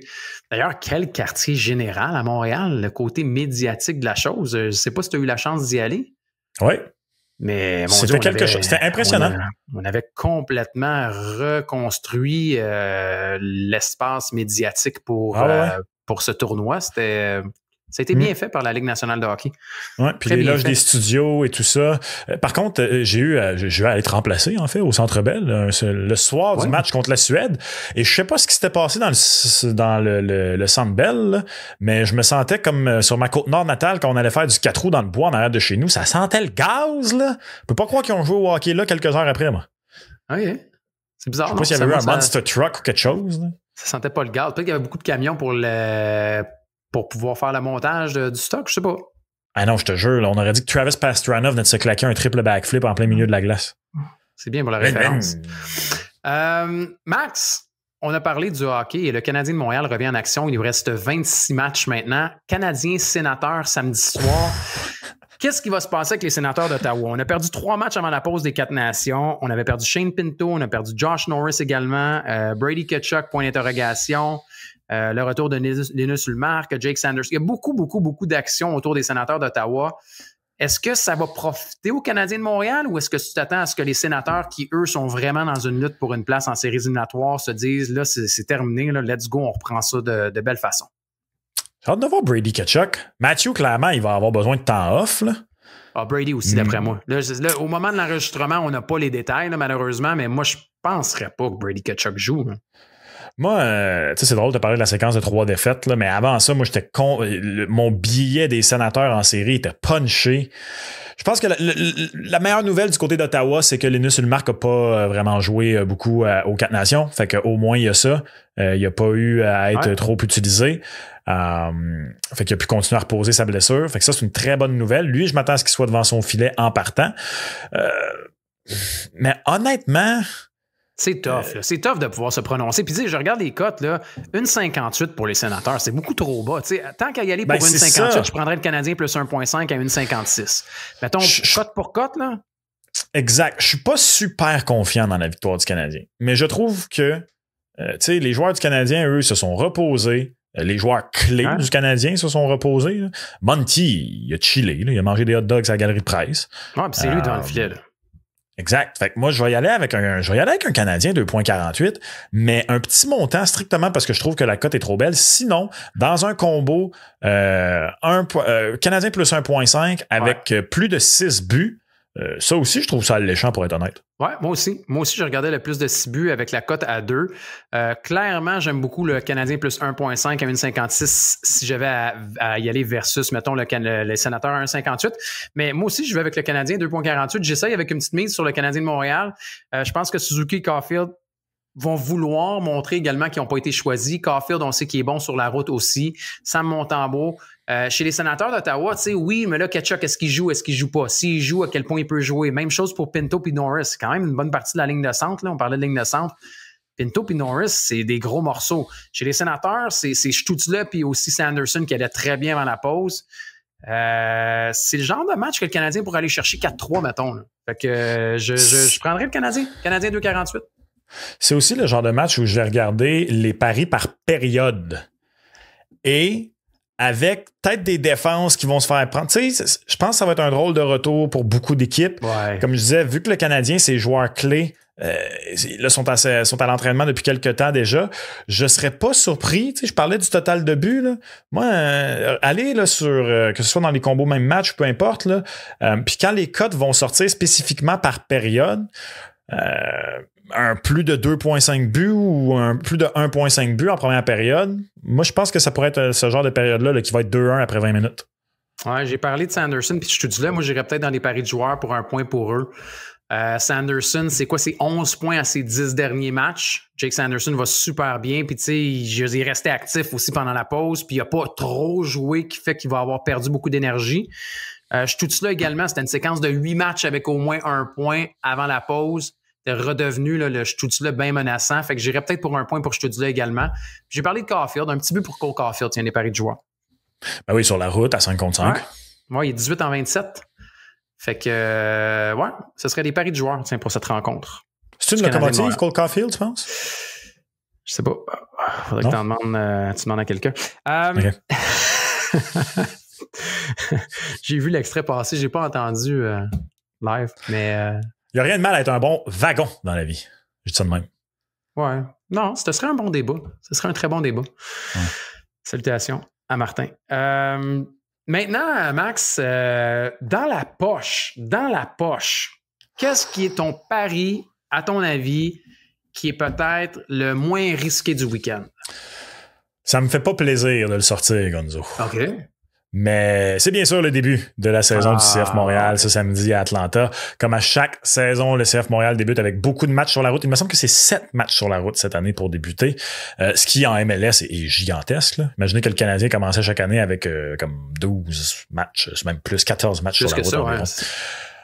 D'ailleurs, quel quartier général à Montréal, le côté médiatique de la chose. Je ne sais pas si tu as eu la chance d'y aller. Oui. Mais c'était quelque chose. C'était impressionnant. On avait complètement reconstruit l'espace médiatique pour ce tournoi. Ça a été bien fait par la Ligue nationale de hockey. Oui, puis les loges des studios et tout ça. Par contre, j'ai eu à être remplacé, en fait, au Centre Bell le soir du match contre la Suède. Et je sais pas ce qui s'était passé dans le Centre Bell, là, mais je me sentais comme sur ma Côte-Nord natale quand on allait faire du 4 roues dans le bois en arrière de chez nous. Ça sentait le gaz, là. Je peux pas croire qu'ils ont joué au hockey là quelques heures après, moi. OK. C'est bizarre. Je sais pas s'il y avait eu un monster truck ou quelque chose. Là. Ça sentait pas le gaz. Peut-être qu'il y avait beaucoup de camions pour pouvoir faire le montage du stock, je sais pas. Ah non, je te jure, là, on aurait dit que Travis Pastranov venait de se claquer un triple backflip en plein milieu de la glace. C'est bien pour la référence. Max, on a parlé du hockey et le Canadien de Montréal revient en action. Il nous reste 26 matchs maintenant. Canadiens-Sénateurs samedi soir. Qu'est-ce qui va se passer avec les Sénateurs d'Ottawa? On a perdu 3 matchs avant la pause des 4 nations. On avait perdu Shane Pinto, on a perdu Josh Norris également, Brady Tkachuk, point d'interrogation. Le retour de Linus Ulmark, Jake Sanders. Il y a beaucoup d'actions autour des Sénateurs d'Ottawa. est-ce que ça va profiter aux Canadiens de Montréal ou est-ce que tu t'attends à ce que les Sénateurs, qui eux sont vraiment dans une lutte pour une place en séries éliminatoires, se disent là, c'est terminé, là, let's go, on reprend ça de belle façon? J'ai hâte de voir Brady Tkachuk. Matthew, clairement, il va avoir besoin de temps off, là. Ah, Brady aussi, d'après moi. Là, au moment de l'enregistrement, on n'a pas les détails, là, malheureusement, mais moi, je penserais pas que Brady Tkachuk joue. Là. Moi, tu sais, c'est drôle de parler de la séquence de 3 défaites, là, mais avant ça, moi, mon billet des Sénateurs en série était punché. Je pense que la meilleure nouvelle du côté d'Ottawa, c'est que Linus Ullmark n'a pas vraiment joué beaucoup aux 4 nations. Fait qu'au moins, il y a ça. Il n'a pas eu à être trop utilisé. Fait qu'il a pu continuer à reposer sa blessure. Fait que ça, c'est une très bonne nouvelle. Lui, je m'attends à ce qu'il soit devant son filet en partant. Mais honnêtement... C'est tough. C'est tough de pouvoir se prononcer. Puis, tu sais, je regarde les cotes, là. 1,58 pour les Sénateurs, c'est beaucoup trop bas. Tu sais, tant qu'à y aller pour 1,58, je prendrais le Canadien plus 1,5 à 1,56. Mettons, cote pour cote, là. Exact. Je suis pas super confiant dans la victoire du Canadien. Mais je trouve que, tu sais, les joueurs du Canadien, eux, se sont reposés. Les joueurs clés du Canadien se sont reposés. Là. Monty, il a chillé. Là. Il a mangé des hot dogs à la galerie de presse. Ouais, puis c'est lui dans le filet, là. Exact. Fait que moi, je vais y aller avec un Canadien 2,48, mais un petit montant strictement parce que je trouve que la cote est trop belle. Sinon, dans un combo, Canadien plus 1,5 avec plus de 6 buts, ça aussi, je trouve ça alléchant pour être honnête. Ouais, moi aussi. Moi aussi, je regardais le plus de 6 buts avec la cote à 2. Clairement, j'aime beaucoup le Canadien plus 1,5 à 1,56 si j'avais à y aller versus, mettons, les Sénateurs à 1,58. Mais moi aussi, je vais avec le Canadien 2,48. J'essaye avec une petite mise sur le Canadien de Montréal. Je pense que Suzuki et Caulfield vont vouloir montrer également qu'ils n'ont pas été choisis. Caulfield, on sait qu'il est bon sur la route aussi. Sam Montembeault. Chez les Sénateurs d'Ottawa, tu sais, oui, mais là, Tkachuk, est-ce qu'il joue pas? S'il joue, à quel point il peut jouer? Même chose pour Pinto et Norris. C'est quand même une bonne partie de la ligne de centre. Là. On parlait de ligne de centre. Pinto et Norris, c'est des gros morceaux. Chez les Sénateurs, c'est Stützle puis aussi Sanderson qui allait très bien avant la pause. C'est le genre de match que le Canadien pourrait aller chercher 4-3, mettons. Là. Fait que je prendrais le Canadien. Canadien 2,48. C'est aussi le genre de match où je vais regarder les paris par période. Et avec peut-être des défenses qui vont se faire prendre. Tu sais, je pense que ça va être un drôle de retour pour beaucoup d'équipes. Ouais. Comme je disais, vu que le Canadien, ses joueurs clés, là, sont à l'entraînement depuis quelques temps déjà, je serais pas surpris. Tu sais, je parlais du total de buts. Là. Moi, aller là, sur, que ce soit dans les combos même match, peu importe, là, puis quand les cotes vont sortir spécifiquement par période, un plus de 2,5 buts ou un plus de 1,5 buts en première période, moi, je pense que ça pourrait être ce genre de période-là là, qui va être 2-1 après 20 minutes. Ouais, j'ai parlé de Sanderson, puis je te dis là, moi, j'irais peut-être dans les paris de joueurs pour un point pour eux. Sanderson, c'est quoi? C'est 11 points à ses 10 derniers matchs. Jake Sanderson va super bien, puis tu sais, il est resté actif aussi pendant la pause, puis il n'a pas trop joué, qui fait qu'il va avoir perdu beaucoup d'énergie. Stützle également, c'était une séquence de 8 matchs avec au moins un point avant la pause. T'es redevenu là, le Stützle bien menaçant. Fait que j'irais peut-être pour un point pour Stützle également. J'ai parlé de Caulfield, un petit but pour Cole Caulfield, tiens, des paris de joueurs. Ben oui, sur la route, à 5 contre 5. Ouais, il est 18 en 27. Fait que, ouais, ce serait des paris de joueurs, tiens, pour cette rencontre. C'est une locomotive, Cole Caulfield, tu penses? Je sais pas. Faudrait que tu demandes à quelqu'un. Okay. J'ai vu l'extrait passer, j'ai pas entendu live, mais... Il n'y a rien de mal à être un bon wagon dans la vie. Je dis ça de même. Ouais. Non, ce serait un bon débat. Ce serait un très bon débat. Ouais. Salutations à Martin. Maintenant, Max, dans la poche, qu'est-ce qui est ton pari, à ton avis, qui est peut-être le moins risqué du week-end? Ça me fait pas plaisir de le sortir, Gonzo. OK. Mais c'est bien sûr le début de la saison du CF Montréal ce samedi à Atlanta. Comme à chaque saison, le CF Montréal débute avec beaucoup de matchs sur la route. Il me semble que c'est 7 matchs sur la route cette année pour débuter. Ce qui, en MLS, est gigantesque. Là. Imaginez que le Canadien commençait chaque année avec comme 12 matchs, même plus 14 matchs sur la route.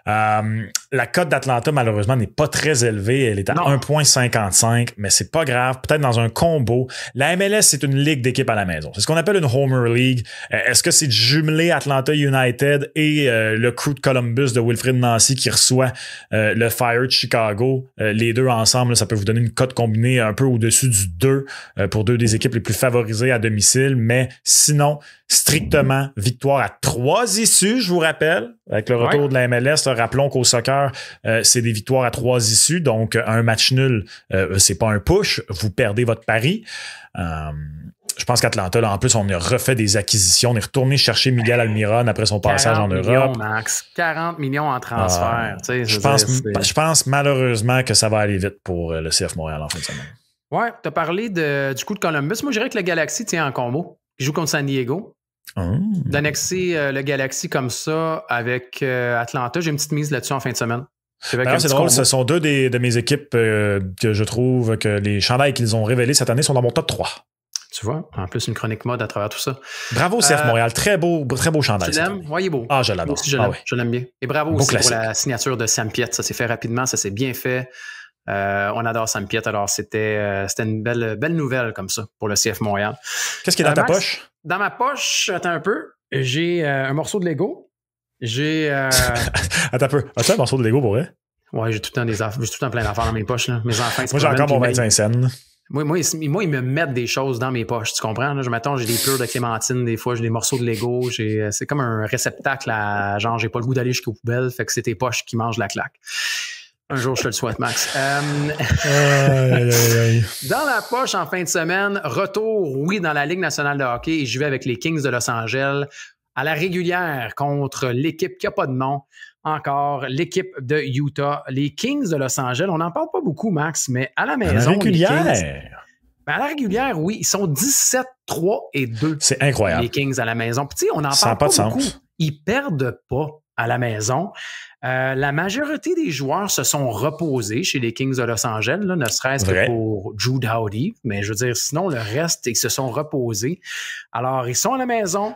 La cote d'Atlanta, malheureusement, n'est pas très élevée. Elle est à 1,55, mais c'est pas grave. Peut-être dans un combo. La MLS, c'est une ligue d'équipes à la maison. C'est ce qu'on appelle une Homer League. Est-ce que c'est de jumeler Atlanta United et le Crew de Columbus de Wilfried Nancy qui reçoit le Fire de Chicago? Les deux ensemble, là, ça peut vous donner une cote combinée un peu au-dessus du 2 pour deux des équipes les plus favorisées à domicile. Mais sinon, strictement, victoire à 3 issues, je vous rappelle, avec le retour de la MLS. Là, rappelons qu'au soccer, c'est des victoires à 3 issues, donc un match nul, c'est pas un push, vous perdez votre pari. Je pense qu'Atlanta, là, en plus, on a refait des acquisitions, on est retourné chercher Miguel Almiron après son passage en Europe. 40 millions, Max. 40 millions en transfert. Je pense malheureusement que ça va aller vite pour le CF Montréal en fin de semaine. Ouais, tu as parlé du coup de Columbus. Moi, je dirais que le Galaxy tient en combo. Il joue contre San Diego. D'annexer le Galaxy comme ça avec Atlanta, j'ai une petite mise là-dessus en fin de semaine. C'est drôle, ce sont deux de mes équipes que je trouve que les chandails qu'ils ont révélés cette année sont dans mon top 3. Tu vois, en plus, une chronique mode à travers tout ça. Bravo, CF Montréal. Très beau chandail. Tu l'aimes? Oui, il est beau. Ah, je l'adore. Je l'aime bien. Et bravo beau aussi classique. pour la signature de Sam Piet. Ça s'est fait rapidement, ça s'est bien fait. On adore Sam Piet. Alors, c'était une belle nouvelle comme ça pour le CF Montréal. Qu'est-ce qui est dans ta poche? Dans ma poche, attends un peu, j'ai un morceau de Lego. J'ai... Attends un peu. As-tu un morceau de Lego pour vrai? Ouais, j'ai tout le temps plein d'affaires dans mes poches. Là. Mes enfants, moi, j'ai encore mon 25 cents. Moi, ils me mettent des choses dans mes poches, tu comprends? Là? Mettons, j'ai des pleurs de clémentine, des fois, j'ai des morceaux de Lego. C'est comme un réceptacle à genre, j'ai pas le goût d'aller jusqu'aux poubelles, fait que c'est tes poches qui mangent la claque. Un jour, je te le souhaite, Max. Dans la poche, en fin de semaine, retour, oui, dans la Ligue nationale de hockey, et je vais avec les Kings de Los Angeles à la régulière contre l'équipe qui n'a pas de nom. Encore, l'équipe de Utah. Les Kings de Los Angeles, on n'en parle pas beaucoup, Max, mais à la maison, à la régulière. les Kings, à la régulière, oui, ils sont 17-3-2. C'est incroyable. Les Kings à la maison. Puis, on n'en parle pas beaucoup. Ils perdent pas à la maison. La majorité des joueurs se sont reposés chez les Kings de Los Angeles, là, ne serait-ce que pour Drew Doughty. Mais je veux dire, sinon, le reste, ils se sont reposés. Alors, ils sont à la maison.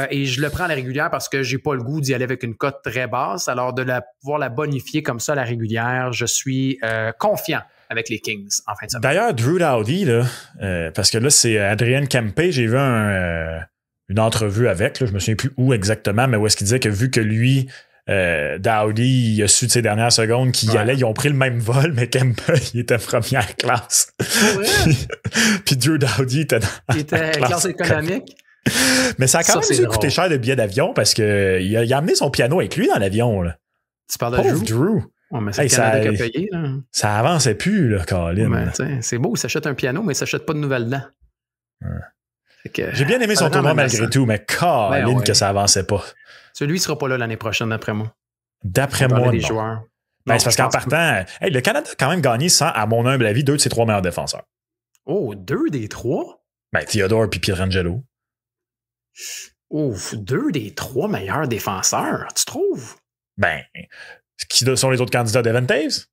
Et je le prends à la régulière parce que j'ai pas le goût d'y aller avec une cote très basse. Alors, de pouvoir la bonifier comme ça à la régulière, je suis confiant avec les Kings en fin de semaine. D'ailleurs, Drew Doughty, là, parce que là, c'est Adrien Kempe, j'ai vu une entrevue avec, là, je me souviens plus où exactement, mais où est-ce qu'il disait que vu que lui, Doughty, il a su de ses dernières secondes qu'il y allait, ils ont pris le même vol, mais Kempe, il était première classe. Puis Drew Doughty était dans classe économique. Mais ça a quand même coûté cher de billets d'avion parce qu'il a amené son piano avec lui dans l'avion. Là. Tu parles de Drew? Ouais, mais c'est le Canada qui a payé. Là. Ça avançait plus, là, Colin. Ouais, c'est beau, il s'achète un piano, mais il s'achète pas de nouvelles dents. J'ai bien aimé son tournoi malgré tout, mais Colin, que ça avançait pas. Celui sera pas là l'année prochaine, d'après moi. D'après moi, des joueurs. Ben, c'est parce qu'en partant, le Canada a quand même gagné sans, à mon humble avis, 2 de ses 3 meilleurs défenseurs. Oh, 2 des 3? Ben, Theodore et Pietrangelo. Ouf, 2 des 3 meilleurs défenseurs, tu trouves? Ben, qui sont les autres candidats d'Evan Taves?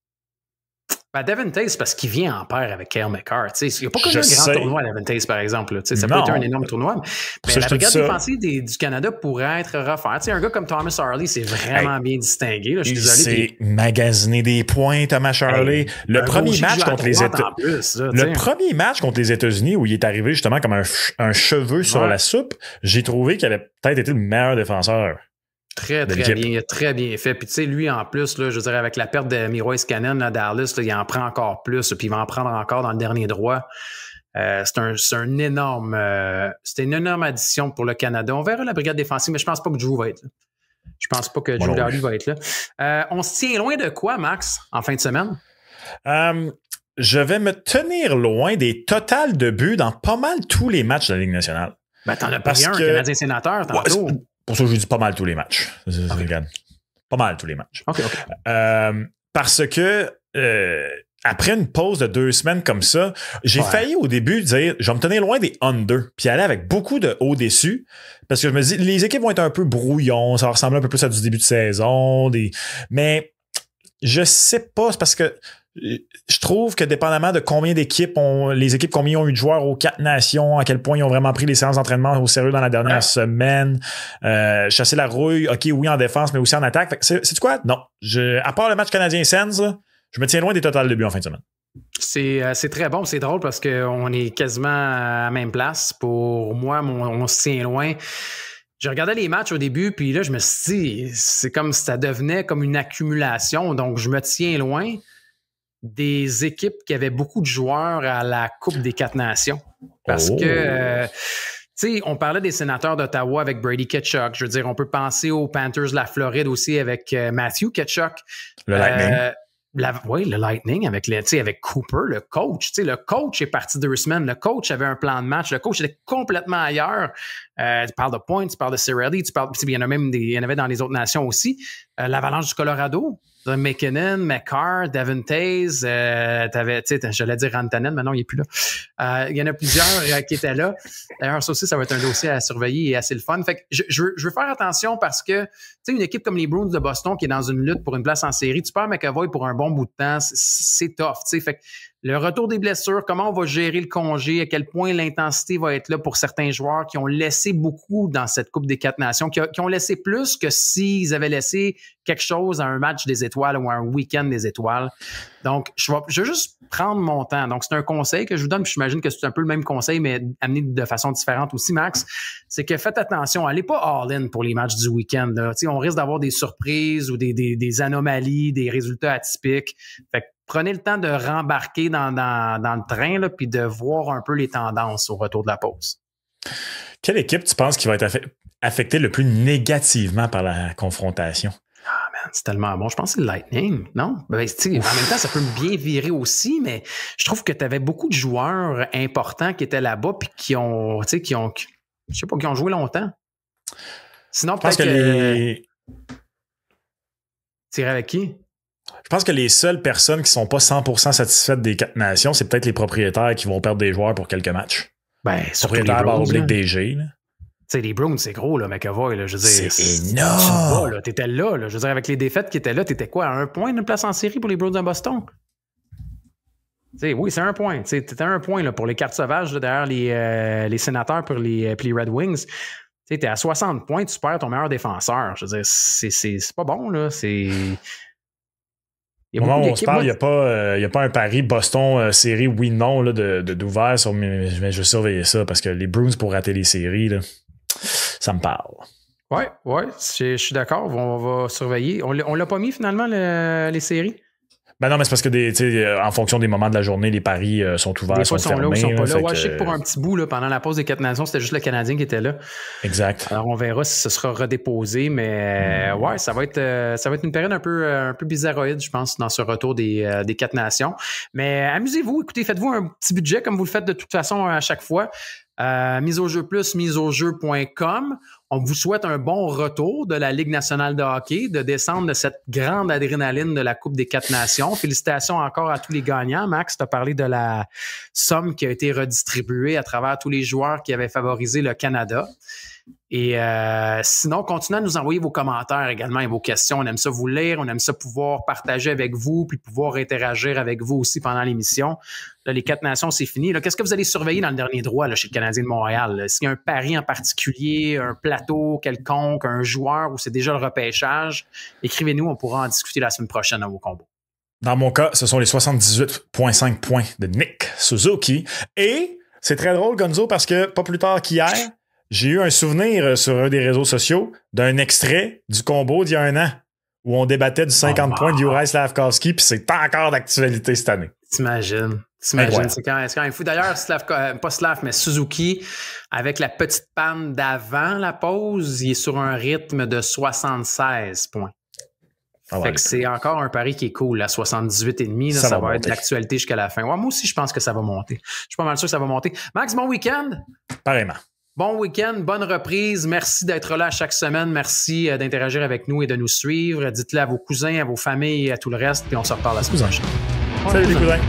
Ben, Devin Taves, c'est parce qu'il vient en paire avec Cale Makar. Il n'y a pas comme un grand tournoi à Devin Taves, par exemple. Ça peut être un énorme tournoi. Mais la brigade défensive du Canada pourrait être refaite. Un gars comme Thomas Harley, c'est vraiment bien distingué. Là, je suis désolé. C'est magasiner des points, Thomas Harley. Le premier match contre les États-Unis. Le premier match contre les États-Unis où il est arrivé justement comme un cheveu sur la soupe, j'ai trouvé qu'il avait peut-être été le meilleur défenseur. Très bien. Il a très bien fait. Puis, tu sais, lui, en plus, là, je veux dire, avec la perte de Miro Iskanen à Dallas, là, il en prend encore plus. Puis, il va en prendre encore dans le dernier droit. C'était une énorme addition pour le Canada. On verra la brigade défensive, mais je pense pas que Drew va être là. Je pense pas que Drew Doughty va être là. On se tient loin de quoi, Max, en fin de semaine? Je vais me tenir loin des totals de buts dans pas mal tous les matchs de la Ligue nationale. Ben, t'en as pris un Canadien sénateur tantôt. Pour ça, je dis pas mal tous les matchs. Regarde. Pas mal tous les matchs. OK. Parce que après une pause de 2 semaines comme ça, j'ai failli au début dire je vais me tenir loin des under puis aller avec beaucoup de hauts déçus parce que je me dis les équipes vont être un peu brouillons, ça va ressembler un peu plus à du début de saison. Mais je sais pas, c'est parce que je trouve que dépendamment de combien d'équipes les équipes combien ont eu de joueurs aux 4 nations, à quel point ils ont vraiment pris les séances d'entraînement au sérieux dans la dernière semaine, chasser la rouille, ok, oui, en défense, mais aussi en attaque. C'est quoi? Non. À part le match canadien-Sens, là, je me tiens loin des totales de buts en fin de semaine. C'est très bon, c'est drôle parce qu'on est quasiment à la même place. Pour moi, on se tient loin. Je regardais les matchs au début, puis là, je me suis dit, c'est comme si ça devenait comme une accumulation. Donc, je me tiens loin des équipes qui avaient beaucoup de joueurs à la Coupe des 4 Nations. Parce que, tu sais, on parlait des Sénateurs d'Ottawa avec Brady Tkachuk. Je veux dire, on peut penser aux Panthers de la Floride aussi avec Matthew Tkachuk. Le Lightning. Oui, le Lightning avec Cooper, le coach. Le coach est parti 2 semaines. Le coach avait un plan de match. Le coach était complètement ailleurs. Tu parles de Point, tu parles de Cirelli, il y en a même il y en avait dans les autres nations aussi. L'Avalanche du Colorado, McKinnon, McCarr, Devin Taze, j'allais dire Rantanen, mais non, il n'est plus là. Il y en a plusieurs qui étaient là. D'ailleurs, ça aussi, ça va être un dossier à surveiller et assez le fun. Fait que je veux faire attention parce que, tu sais, une équipe comme les Bruins de Boston qui est dans une lutte pour une place en série, tu perds McAvoy pour un bon bout de temps, c'est tough, tu sais. Fait que le retour des blessures, comment on va gérer le congé, à quel point l'intensité va être là pour certains joueurs qui ont laissé beaucoup dans cette Coupe des 4 Nations, qui ont laissé plus que s'ils avaient laissé quelque chose à un match des étoiles ou à un week-end des étoiles. Donc, je vais juste prendre mon temps. Donc, c'est un conseil que je vous donne, puis j'imagine que c'est un peu le même conseil, mais amené de façon différente aussi, Max. C'est que faites attention, allez pas all-in pour les matchs du week-end. Là. On risque d'avoir des surprises ou des anomalies, des résultats atypiques. Fait que prenez le temps de rembarquer dans le train, là, puis de voir un peu les tendances au retour de la pause. Quelle équipe tu penses qui va être affectée le plus négativement par la confrontation? Ah, man, c'est tellement bon. Je pense que c'est le Lightning, non? Ben, en même temps, ça peut bien virer aussi, mais je trouve que tu avais beaucoup de joueurs importants qui étaient là-bas puis qui ont joué longtemps. Sinon, peut-être que tirer avec qui? Je pense que les seules personnes qui sont pas 100% satisfaites des 4 nations, c'est peut-être les propriétaires qui vont perdre des joueurs pour quelques matchs. Ben, propriétaires par oblique DG, là. Tu sais, les Bruins, c'est gros, là, McAvoy, là. Je veux dire, c'est énorme. T'étais là, là. Je veux dire, avec les défaites qui étaient là, t'étais quoi, à 1 point de place en série pour les Bruins de Boston? T'sais, oui, c'est 1 point. T'étais à 1 point là, pour les cartes sauvages là, derrière les Sénateurs pour les Red Wings. T'es à 60 points, tu perds ton meilleur défenseur. Je veux dire, c'est pas bon, là. Au moment où on se parle, il n'y a pas un pari Boston série oui-non d'ouvert sur mais je vais surveiller ça parce que les Bruins pour rater les séries, là, ça me parle. Ouais, je suis d'accord. On va surveiller. On l'a pas mis finalement les séries? Ben non, mais c'est parce que en fonction des moments de la journée, les paris sont ouverts, des fois, sont fermés. Là ou sont pas là. Ouais, je sais que pour un petit bout, là, pendant la pause des 4 nations, c'était juste le Canadien qui était là. Exact. Alors, on verra si ce sera redéposé, mais ouais, ça va être une période un peu bizarroïde, je pense, dans ce retour des 4 nations. Mais amusez-vous, écoutez, faites-vous un petit budget comme vous le faites de toute façon à chaque fois. Mise au jeu plus, miseaujeu.com. On vous souhaite un bon retour de la Ligue nationale de hockey, de descendre de cette grande adrénaline de la Coupe des 4 Nations. Félicitations encore à tous les gagnants. Max, tu as parlé de la somme qui a été redistribuée à travers tous les joueurs qui avaient favorisé le Canada. Et sinon, continuez à nous envoyer vos commentaires également et vos questions. On aime ça vous lire, on aime ça pouvoir partager avec vous, puis pouvoir interagir avec vous aussi pendant l'émission. Là, les 4 nations, c'est fini. Là, qu'est-ce que vous allez surveiller dans le dernier droit là, chez le Canadien de Montréal? Est-ce qu'il y a un pari en particulier, un plateau quelconque, un joueur ou c'est déjà le repêchage? Écrivez-nous, on pourra en discuter la semaine prochaine à vos combos. Dans mon cas, ce sont les 78,5 points de Nick Suzuki. Et c'est très drôle, Gonzo, parce que pas plus tard qu'hier, j'ai eu un souvenir sur un des réseaux sociaux d'un extrait du combo d'il y a 1 an où on débattait du 50 points de Juraj Slafkovský, puis c'est encore d'actualité cette année. T'imagines, c'est quand même fou. D'ailleurs, pas Slav, mais Suzuki, avec la petite panne d'avant la pause, il est sur un rythme de 76 points. Fait que c'est encore un pari qui est cool, à 78,5. Ça va être l'actualité jusqu'à la fin. Ouais, moi aussi, je pense que ça va monter. Je suis pas mal sûr que ça va monter. Max, bon week-end? Pareillement. Bon week-end, bonne reprise. Merci d'être là chaque semaine. Merci d'interagir avec nous et de nous suivre. Dites-le à vos cousins, à vos familles et à tout le reste. Puis on se reparle la semaine prochaine. Salut les cousins.